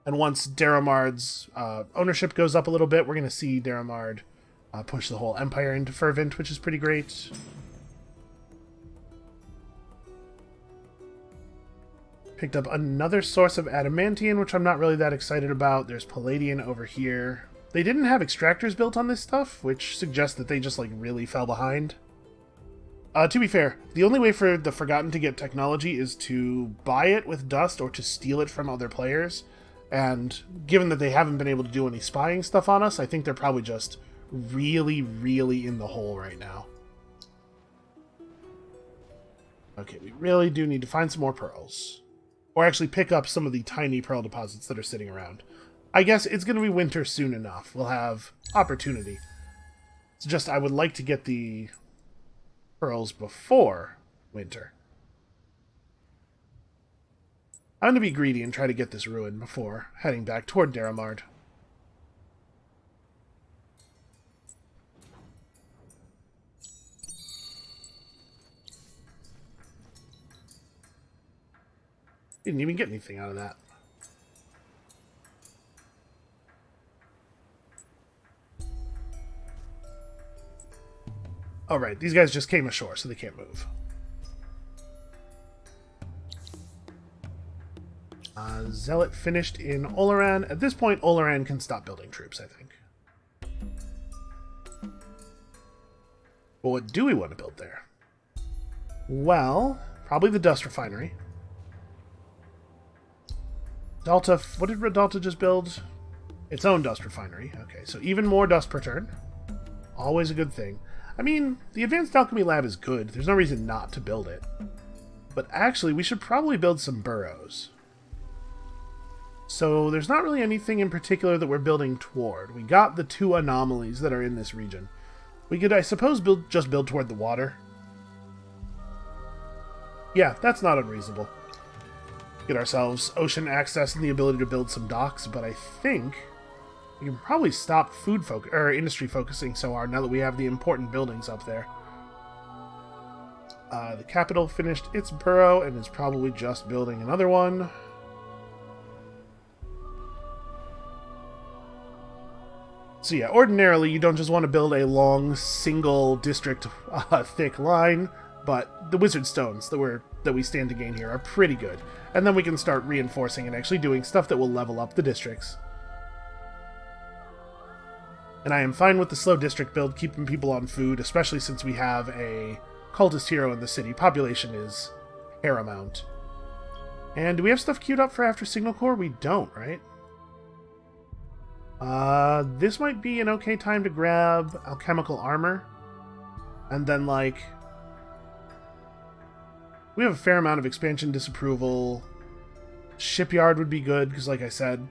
And once Daramard's ownership goes up a little bit, we're going to see Daramard push the whole empire into Fervent, which is pretty great. Picked up another source of Adamantian, which I'm not really that excited about. There's Palladian over here. They didn't have extractors built on this stuff, which suggests that they just, like, really fell behind. To be fair, the only way for the Forgotten to get technology is to buy it with dust or to steal it from other players. And given that they haven't been able to do any spying stuff on us, I think they're probably just really, really in the hole right now. Okay, we really do need to find some more pearls. Or actually pick up some of the tiny pearl deposits that are sitting around. I guess it's going to be winter soon enough. We'll have opportunity. It's just I would like to get the pearls before winter. I'm going to be greedy and try to get this ruin before heading back toward Daramard. Didn't even get anything out of that. Oh, right. These guys just came ashore, so they can't move. Zealot finished in Oleran. At this point, Oleran can stop building troops, I think. But what do we want to build there? Well, probably the dust refinery. Dalta, what did Dalta just build? Its own dust refinery. Okay, so even more dust per turn. Always a good thing. I mean, the Advanced Alchemy Lab is good. There's no reason not to build it. But actually, we should probably build some burrows. So there's not really anything in particular that we're building toward. We got the 2 anomalies that are in this region. We could, I suppose, just build toward the water. Yeah, that's not unreasonable. Get ourselves ocean access and the ability to build some docks, but I think we can probably stop industry focusing so hard now that we have the important buildings up there. The capital finished its burrow and is probably just building another one. So yeah, ordinarily you don't just want to build a long, single district thick line, but the wizard stones that we stand to gain here are pretty good. And then we can start reinforcing and actually doing stuff that will level up the districts. And I am fine with the slow district build, keeping people on food, especially since we have a cultist hero in the city. Population is paramount. And do we have stuff queued up for after Signal Corps? We don't, right? This might be an okay time to grab alchemical armor. And then, like, We have a fair amount of expansion disapproval. Shipyard would be good, because like I said,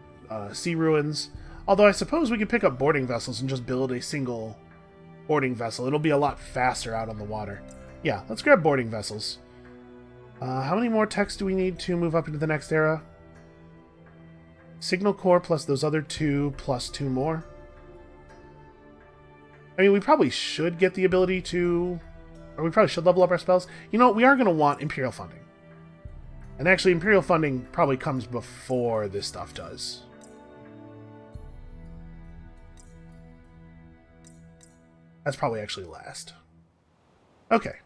sea ruins. Although I suppose we could pick up boarding vessels and just build a single boarding vessel. It'll be a lot faster out on the water. Yeah, let's grab boarding vessels. How many more techs do we need to move up into the next era? Signal Corps plus those other 2 plus 2 more. I mean, we probably should get the ability to... Or we probably should level up our spells. You know, we are going to want Imperial funding. And actually, Imperial funding probably comes before this stuff does. That's probably actually last. Okay.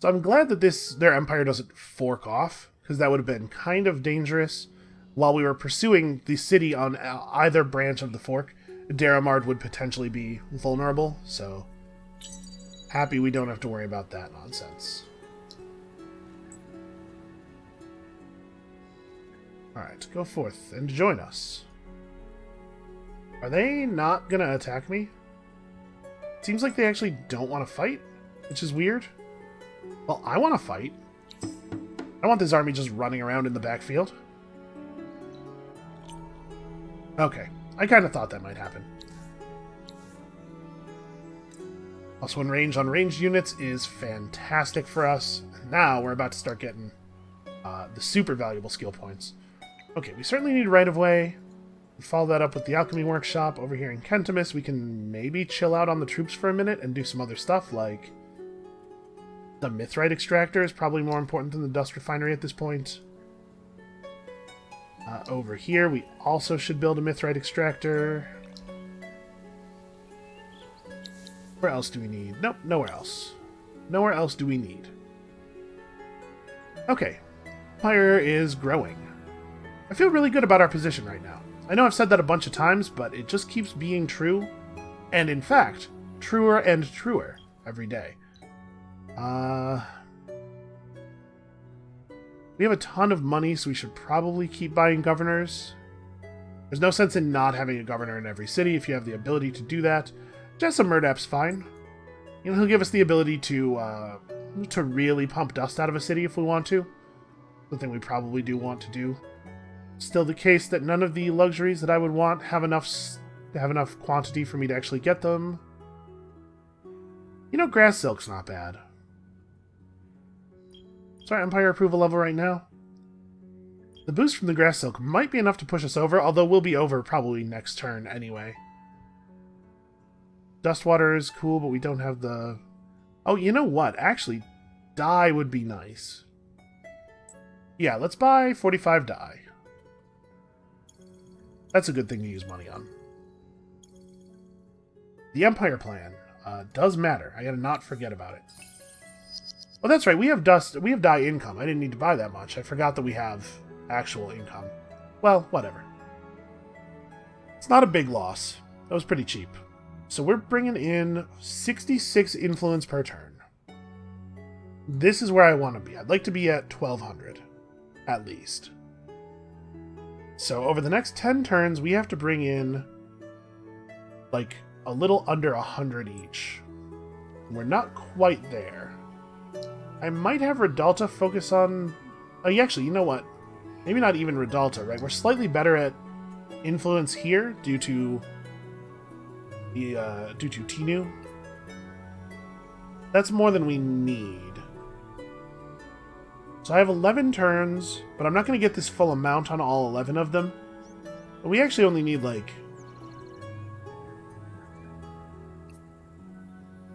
So I'm glad that their empire doesn't fork off, because that would have been kind of dangerous. While we were pursuing the city on either branch of the fork, Daramard would potentially be vulnerable, so happy we don't have to worry about that nonsense. Alright, go forth and join us. Are they not gonna attack me? Seems like they actually don't want to fight, which is weird. Well, I want to fight. I want this army just running around in the backfield. Okay, I kind of thought that might happen. Also, in range on ranged units is fantastic for us. Now we're about to start getting the super valuable skill points. Okay, we certainly need right-of-way. Follow that up with the Alchemy Workshop over here in Kentimus. We can maybe chill out on the troops for a minute and do some other stuff, like the Mithrite Extractor is probably more important than the Dust Refinery at this point. Over here, we also should build a Mithrite Extractor. Where else do we need? Nope, nowhere else. Nowhere else do we need. Okay. Empire is growing. I feel really good about our position right now. I know I've said that a bunch of times, but it just keeps being true. And in fact, truer and truer every day. We have a ton of money, so we should probably keep buying governors. There's no sense in not having a governor in every city if you have the ability to do that. Jessa Murdap's fine. You know, he'll give us the ability to really pump dust out of a city if we want to. Something we probably do want to do. Still the case that none of the luxuries that I would want have enough quantity for me to actually get them. You know, grass silk's not bad. What's our Empire approval level right now? The boost from the grass silk might be enough to push us over, although we'll be over probably next turn anyway. Dustwater is cool, but we don't have the... Oh, you know what? Actually, dye would be nice. Yeah, let's buy 45 dye. That's a good thing to use money on. The Empire plan does matter. I gotta not forget about it. Oh, that's right. We have dye income. I didn't need to buy that much. I forgot that we have actual income. Well, whatever. It's not a big loss. That was pretty cheap. So we're bringing in 66 influence per turn. This is where I want to be. I'd like to be at 1200, at least. So over the next 10 turns, we have to bring in like a little under 100 each. We're not quite there. I might have Redalta focus on... Oh, actually, you know what? Maybe not even Redalta, right? We're slightly better at influence here due to Tinu. That's more than we need. So I have 11 turns, but I'm not going to get this full amount on all 11 of them. But we actually only need, like...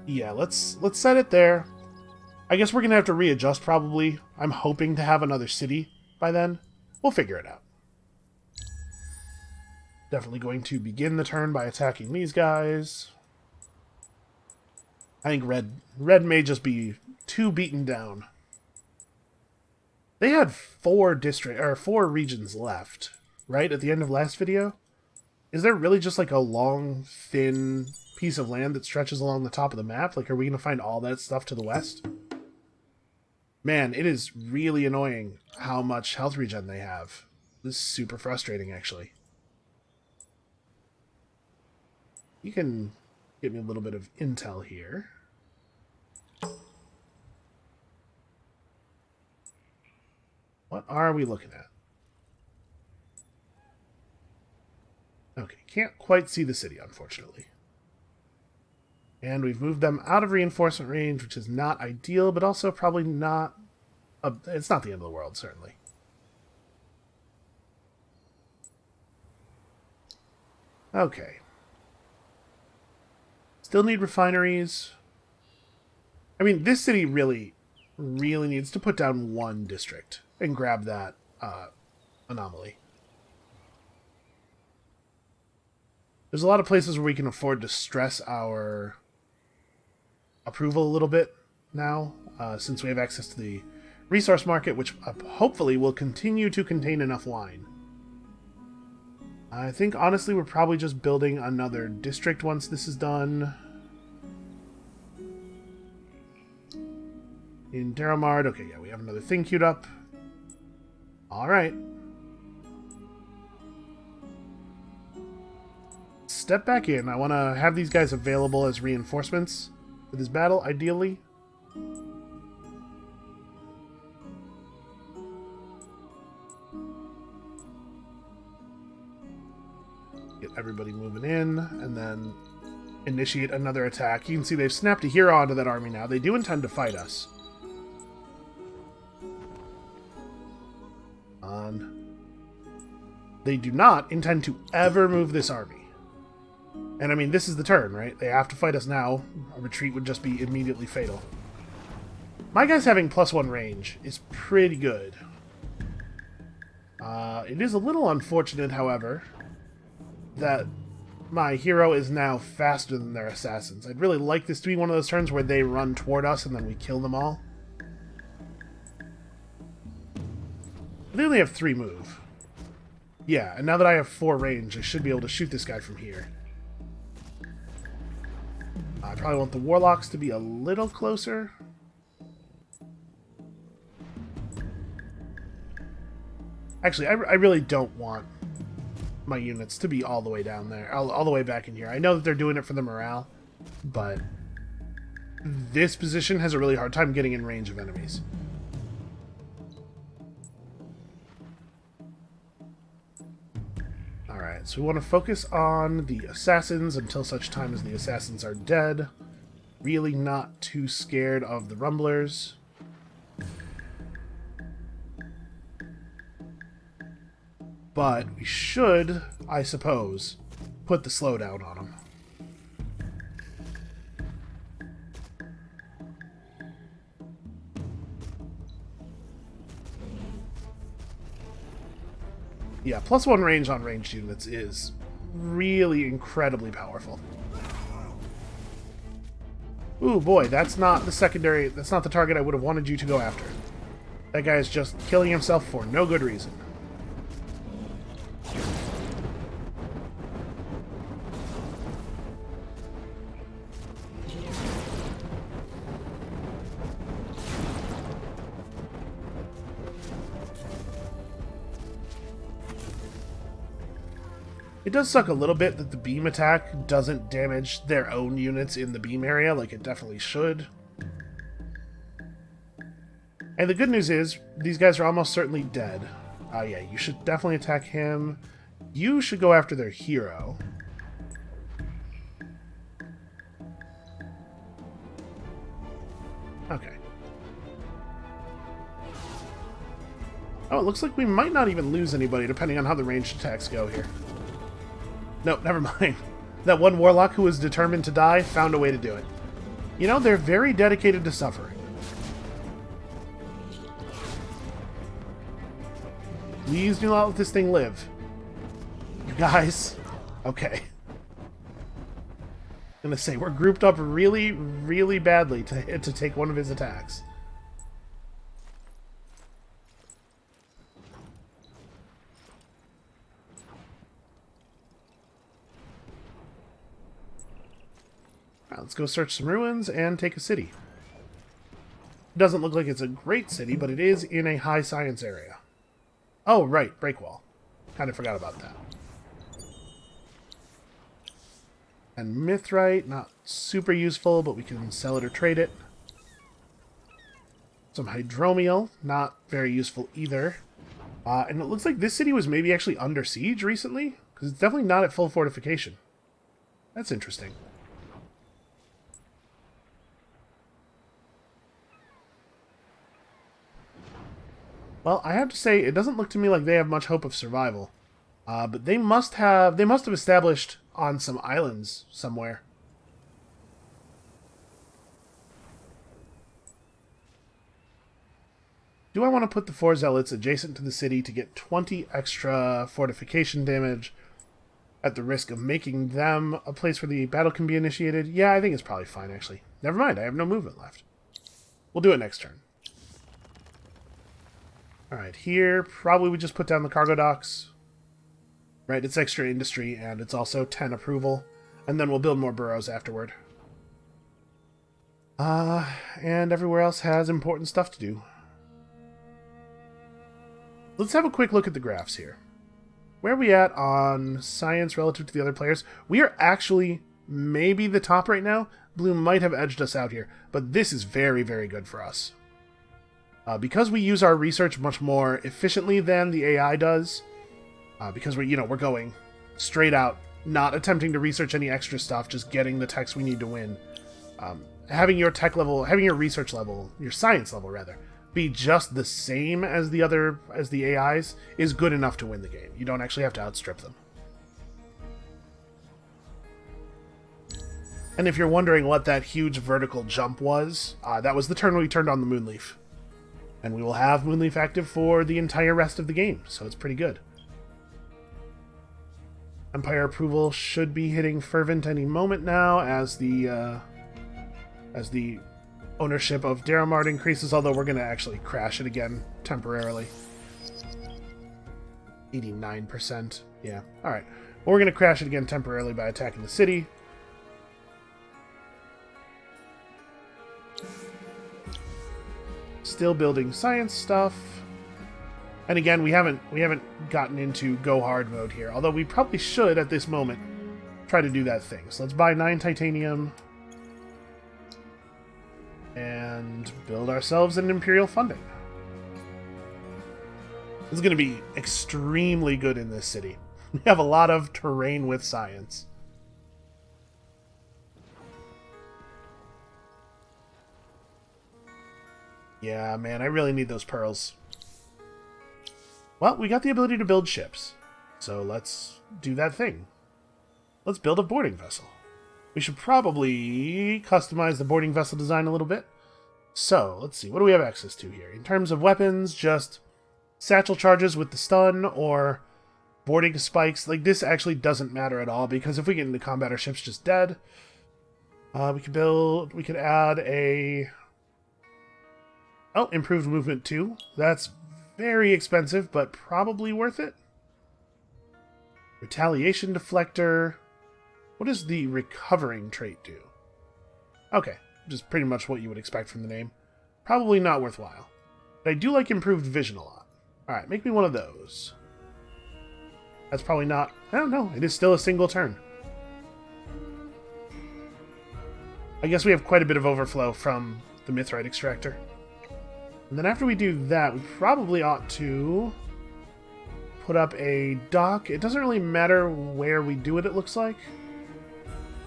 Yeah, let's set it there. I guess we're going to have to readjust, probably. I'm hoping to have another city by then. We'll figure it out. Definitely going to begin the turn by attacking these guys. I think red may just be too beaten down. They had 4 regions left, right, at the end of last video? Is there really just like a long, thin piece of land that stretches along the top of the map? Like, are we going to find all that stuff to the west? Man, it is really annoying how much health regen they have. This is super frustrating, actually. You can give me a little bit of intel here. What are we looking at? Okay, can't quite see the city, unfortunately. And we've moved them out of reinforcement range, which is not ideal, but also probably not... it's not the end of the world, certainly. Okay. Still need refineries. I mean, this city really needs to put down one district and grab that anomaly. There's a lot of places where we can afford to stress our approval a little bit now, since we have access to the resource market, which hopefully will continue to contain enough wine. I think, honestly, we're probably just building another district once this is done. In Daramard, okay, yeah, we have another thing queued up. Alright. Step back in. I want to have these guys available as reinforcements for this battle, ideally. Get everybody moving in, and then initiate another attack. You can see they've snapped a hero onto that army now. They do intend to fight us. They do not intend to ever move this army. And I mean, this is the turn, right? They have to fight us now. A retreat would just be immediately fatal. My guy's having +1 range is pretty good. It is a little unfortunate, however, that my hero is now faster than their assassins. I'd really like this to be one of those turns where they run toward us and then we kill them all. They only have 3 move. Yeah, and now that I have 4 range, I should be able to shoot this guy from here. I probably want the warlocks to be a little closer. Actually, I really don't want my units to be all the way down there, all the way back in here. I know that they're doing it for the morale, but this position has a really hard time getting in range of enemies. Alright, so we want to focus on the assassins until such time as the assassins are dead. Really not too scared of the rumblers. But we should, I suppose, put the slowdown on them. Yeah, +1 range on ranged units is really incredibly powerful. Ooh, boy, that's not the secondary, that's not the target I would have wanted you to go after. That guy is just killing himself for no good reason. It does suck a little bit that the beam attack doesn't damage their own units in the beam area like it definitely should. And the good news is, these guys are almost certainly dead. Yeah, you should definitely attack him. You should go after their hero. Okay. Oh, it looks like we might not even lose anybody depending on how the ranged attacks go here. No, never mind. That one warlock who was determined to die found a way to do it. You know, they're very dedicated to suffering. Please do not let this thing live. You guys. Okay. I'm gonna say, we're grouped up really, really badly to take one of his attacks. Alright, let's go search some ruins and take a city. It doesn't look like it's a great city, but it is in a high science area. Oh, right, breakwall. Kind of forgot about that. And mithrite, not super useful, but we can sell it or trade it. Some hydromiel, not very useful either. And it looks like this city was maybe actually under siege recently, because it's definitely not at full fortification. That's interesting. Well, I have to say, it doesn't look to me like they have much hope of survival. But they must have established on some islands somewhere. Do I want to put the 4 zealots adjacent to the city to get 20 extra fortification damage at the risk of making them a place where the battle can be initiated? Yeah, I think it's probably fine, actually. Never mind, I have no movement left. We'll do it next turn. Alright, here, probably we just put down the cargo docks. Right, it's extra industry, and it's also 10 approval. And then we'll build more burrows afterward. And everywhere else has important stuff to do. Let's have a quick look at the graphs here. Where are we at on science relative to the other players? We are actually maybe the top right now. Blue might have edged us out here, but this is very, very good for us. Because we use our research much more efficiently than the AI does, because we're going straight out, not attempting to research any extra stuff, just getting the techs we need to win. Having your tech level, having your research level, your science level rather, be just the same as the AIs is good enough to win the game. You don't actually have to outstrip them. And if you're wondering what that huge vertical jump was, that was the turn we turned on the Moonleaf. And we will have Moonleaf active for the entire rest of the game, so it's pretty good. Empire approval should be hitting Fervent any moment now as the ownership of Daramard increases, although we're going to actually crash it again temporarily. 89%. Yeah, alright. Well, we're going to crash it again temporarily by attacking the city. Still building science stuff. And again, we haven't gotten into go hard mode here, although we probably should at this moment try to do that thing. So let's buy 9 titanium and build ourselves an Imperial funding. This is going to be extremely good in this city. We have a lot of terrain with science. Yeah, man, I really need those pearls. Well, we got the ability to build ships, so let's do that thing. Let's build a boarding vessel. We should probably customize the boarding vessel design a little bit. So, let's see, what do we have access to here? In terms of weapons, just satchel charges with the stun, or boarding spikes. Like, this actually doesn't matter at all, because if we get into combat, our ship's just dead. We could add a... Oh, improved movement 2. That's very expensive, but probably worth it. Retaliation deflector. What does the recovering trait do? Okay, just pretty much what you would expect from the name. Probably not worthwhile. But I do like improved vision a lot. Alright, make me one of those. That's probably not... I don't know, it is still a single turn. I guess we have quite a bit of overflow from the mithrite extractor. And then after we do that, we probably ought to put up a dock. It doesn't really matter where we do it, it looks like.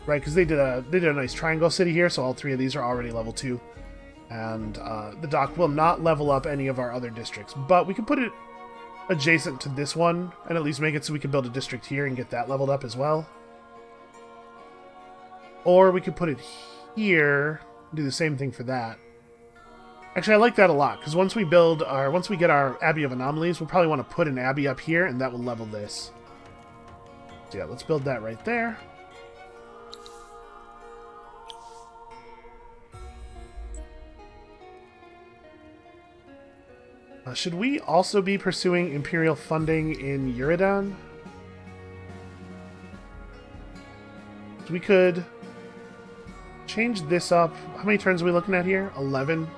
Right, because they did a nice triangle city here, so all 3 of these are already level 2. And the dock will not level up any of our other districts. But we can put it adjacent to this one, and at least make it so we can build a district here and get that leveled up as well. Or we could put it here, do the same thing for that. Actually, I like that a lot, because once we get our Abbey of Anomalies, we'll probably want to put an Abbey up here, and that will level this. So yeah, let's build that right there. Should we also be pursuing Imperial funding in Uridan? So we could change this up. How many turns are we looking at here? 11.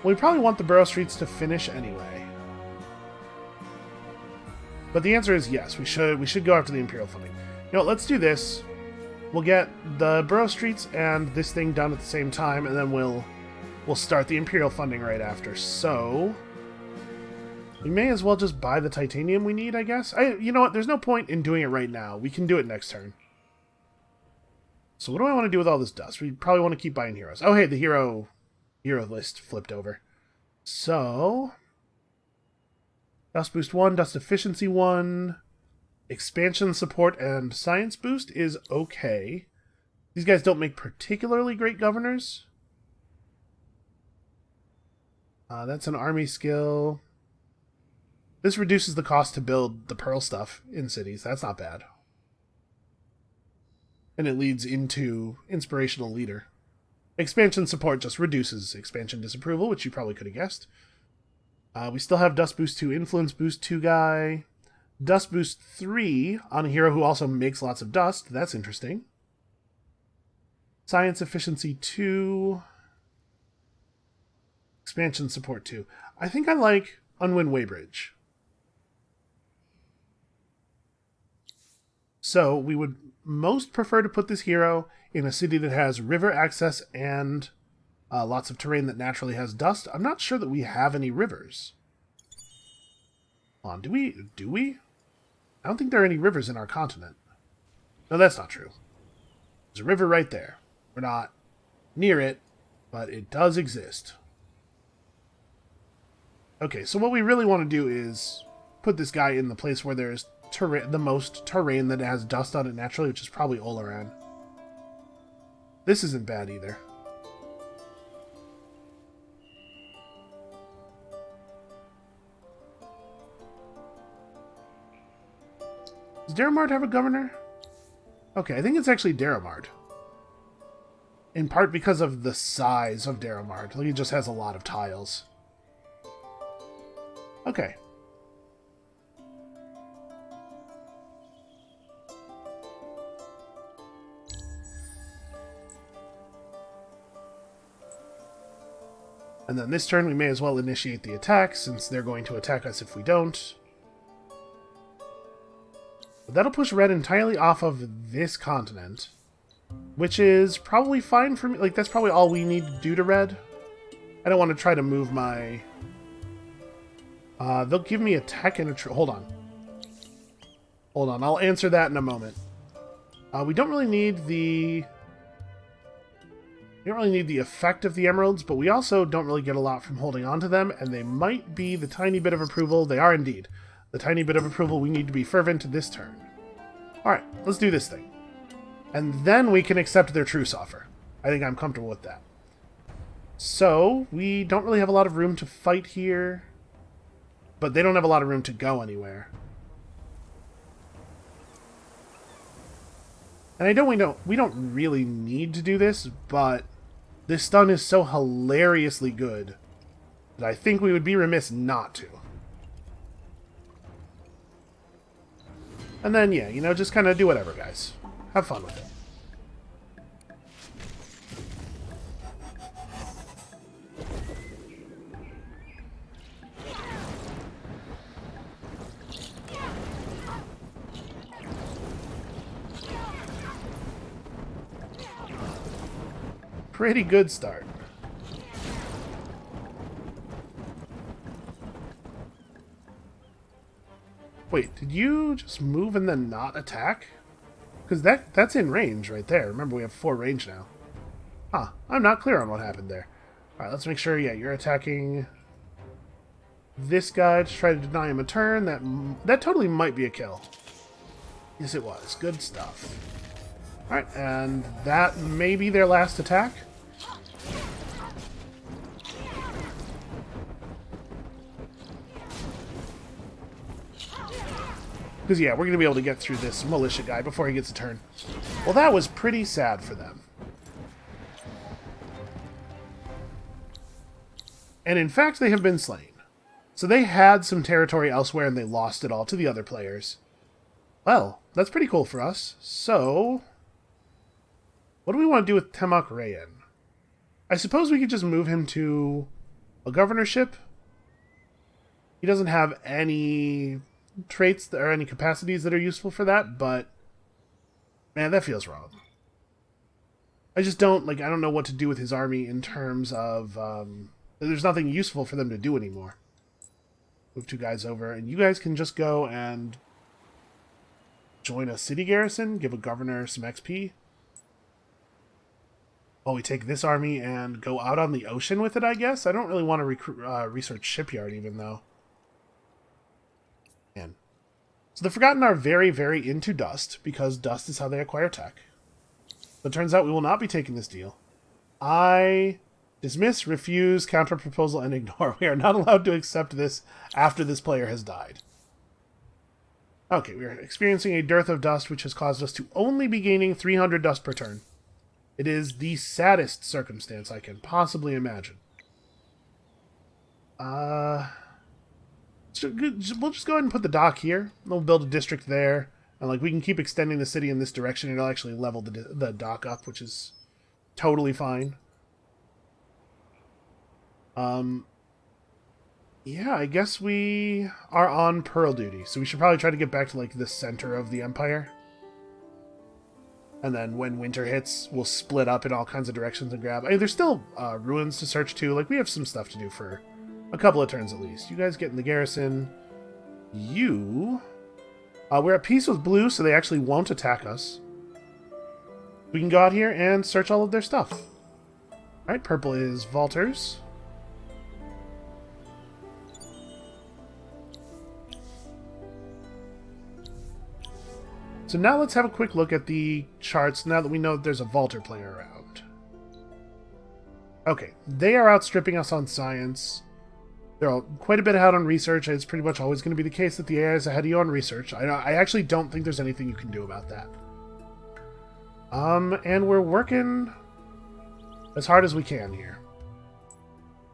We probably want the Borough Streets to finish anyway. But the answer is yes, we should go after the Imperial funding. You know what, let's do this. We'll get the Borough Streets and this thing done at the same time, and then we'll start the Imperial funding right after. So we may as well just buy the titanium we need, I guess. You know what, there's no point in doing it right now. We can do it next turn. So what do I want to do with all this dust? We probably want to keep buying heroes. Oh, hey, the hero list flipped over. So Dust Boost 1, Dust Efficiency 1, Expansion Support, and Science Boost is okay. These guys don't make particularly great governors. That's an army skill. This reduces the cost to build the pearl stuff in cities. That's not bad. And it leads into Inspirational Leader. Expansion Support just reduces Expansion Disapproval, which you probably could have guessed. We still have Dust Boost 2, Influence Boost 2 guy. Dust Boost 3 on a hero who also makes lots of dust. That's interesting. Science Efficiency 2. Expansion Support 2. I think I like Unwin Weybridge. So we would most prefer to put this hero in a city that has river access and lots of terrain that naturally has dust. I'm not sure that we have any rivers. Do we? I don't think there are any rivers in our continent. No, that's not true. There's a river right there. We're not near it, but it does exist. Okay, so what we really want to do is put this guy in the place where there's the most terrain that has dust on it naturally, which is probably Oleran. This isn't bad either. Does Daramard have a governor? Okay, I think it's actually Daramard. In part because of the size of Daramard. Like, he just has a lot of tiles. Okay. And then this turn we may as well initiate the attack, since they're going to attack us if we don't. But that'll push red entirely off of this continent, which is probably fine for me. Like, that's probably all we need to do to red. I don't want to try to move my... they'll give me a tech and a... Hold on. Hold on, I'll answer that in a moment. We don't really need the... We don't really need the effect of the emeralds, but we also don't really get a lot from holding on to them, and they might be the tiny bit of approval. They are indeed the tiny bit of approval we need to be fervent this turn. Alright, let's do this thing. And then we can accept their truce offer. I think I'm comfortable with that. So, we don't really have a lot of room to fight here, but they don't have a lot of room to go anywhere. And we don't really need to do this, but this stun is so hilariously good that I think we would be remiss not to. And then, yeah, you know, just kind of do whatever, guys. Have fun with it. Pretty good start. Wait, did you just move and then not attack? Because that's in range right there. Remember, we have 4 range now. Huh, I'm not clear on what happened there. Alright, let's make sure, yeah, you're attacking this guy to try to deny him a turn. That totally might be a kill. Yes, it was. Good stuff. Alright, and that may be their last attack. Because, yeah, we're going to be able to get through this militia guy before he gets a turn. Well, that was pretty sad for them. And in fact, they have been slain. So they had some territory elsewhere and they lost it all to the other players. Well, that's pretty cool for us. So, what do we want to do with Temak Rayan? I suppose we could just move him to a governorship. He doesn't have any traits or any capacities that are useful for that, but man, that feels wrong. I just don't, like, I don't know what to do with his army in terms of, there's nothing useful for them to do anymore. Move 2 guys over, and you guys can just go and join a city garrison, give a governor some XP. Oh, we take this army and go out on the ocean with it, I guess? I don't really want to research shipyard even, though. Man. So the Forgotten are very, very into dust, because dust is how they acquire tech. But it turns out we will not be taking this deal. I dismiss, refuse, counter-proposal, and ignore. We are not allowed to accept this after this player has died. Okay, we are experiencing a dearth of dust, which has caused us to only be gaining 300 dust per turn. It is the saddest circumstance I can possibly imagine. We'll just go ahead and put the dock here. We'll build a district there. And like we can keep extending the city in this direction. It'll actually level the dock up, which is totally fine. Yeah, I guess we are on Pearl duty. So we should probably try to get back to like the center of the Empire. And then when winter hits, we'll split up in all kinds of directions and grab... I mean, there's still ruins to search too. Like, we have some stuff to do for a couple of turns at least. You guys get in the garrison. You... we're at peace with blue, so they actually won't attack us. We can go out here and search all of their stuff. Alright, purple is Vaulters. So now let's have a quick look at the charts now that we know that there's a Vaulter player around. Okay, they are outstripping us on science. They're quite a bit ahead on research. It's pretty much always going to be the case that the AI is ahead of you on research. I actually don't think there's anything you can do about that. And we're working as hard as we can here.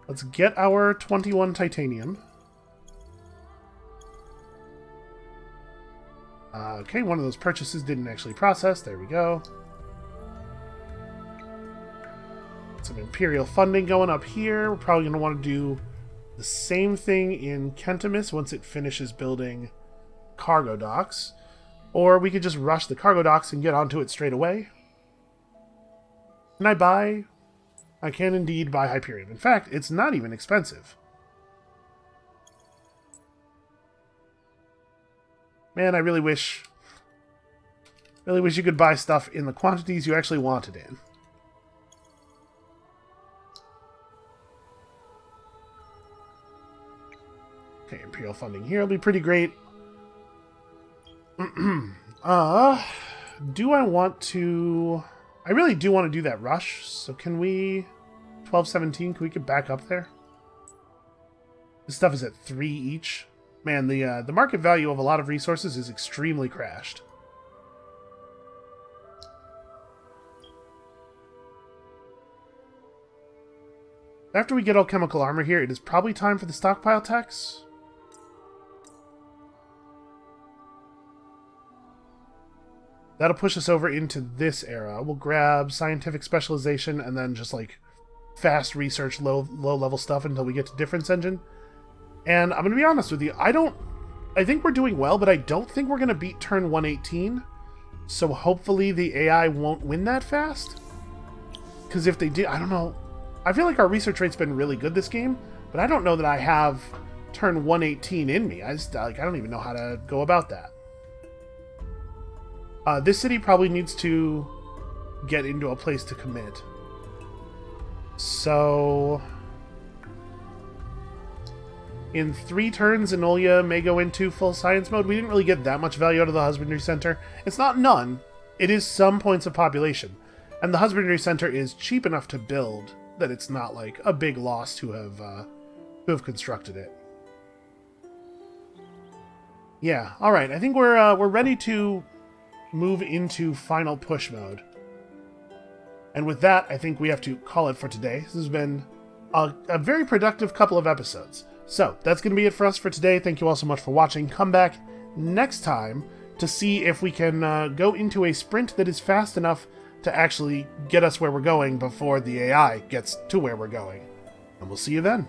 Let's get our 21 titanium. Okay, one of those purchases didn't actually process. There we go. Some Imperial funding going up here. We're probably going to want to do the same thing in Kentimus once it finishes building cargo docks. Or we could just rush the cargo docks and get onto it straight away. Can I buy? I can indeed buy Hyperion. In fact, it's not even expensive. Man, I really wish you could buy stuff in the quantities you actually want it in. Okay, Imperial funding here will be pretty great. Do I want to... I really do want to do that rush, so can we... 1217, can we get back up there? This stuff is at 3 each. Man, the market value of a lot of resources is extremely crashed. After we get alchemical armor here, it is probably time for the stockpile tax. That'll push us over into this era. We'll grab scientific specialization and then just like fast research, low level stuff until we get to difference engine. And I'm going to be honest with you, I think we're doing well, but I don't think we're going to beat turn 118. So hopefully the AI won't win that fast. Because if they do, I don't know. I feel like our research rate's been really good this game, but I don't know that I have turn 118 in me. I don't even know how to go about that. This city probably needs to get into a place to commit. So... in 3 turns, Enolia may go into full science mode. We didn't really get that much value out of the Husbandry Center. It's not none. It is some points of population. And the Husbandry Center is cheap enough to build that it's not like a big loss to have constructed it. Yeah, alright. I think we're ready to move into final push mode. And with that, I think we have to call it for today. This has been a very productive couple of episodes. So, that's going to be it for us for today. Thank you all so much for watching. Come back next time to see if we can go into a sprint that is fast enough to actually get us where we're going before the AI gets to where we're going. And we'll see you then.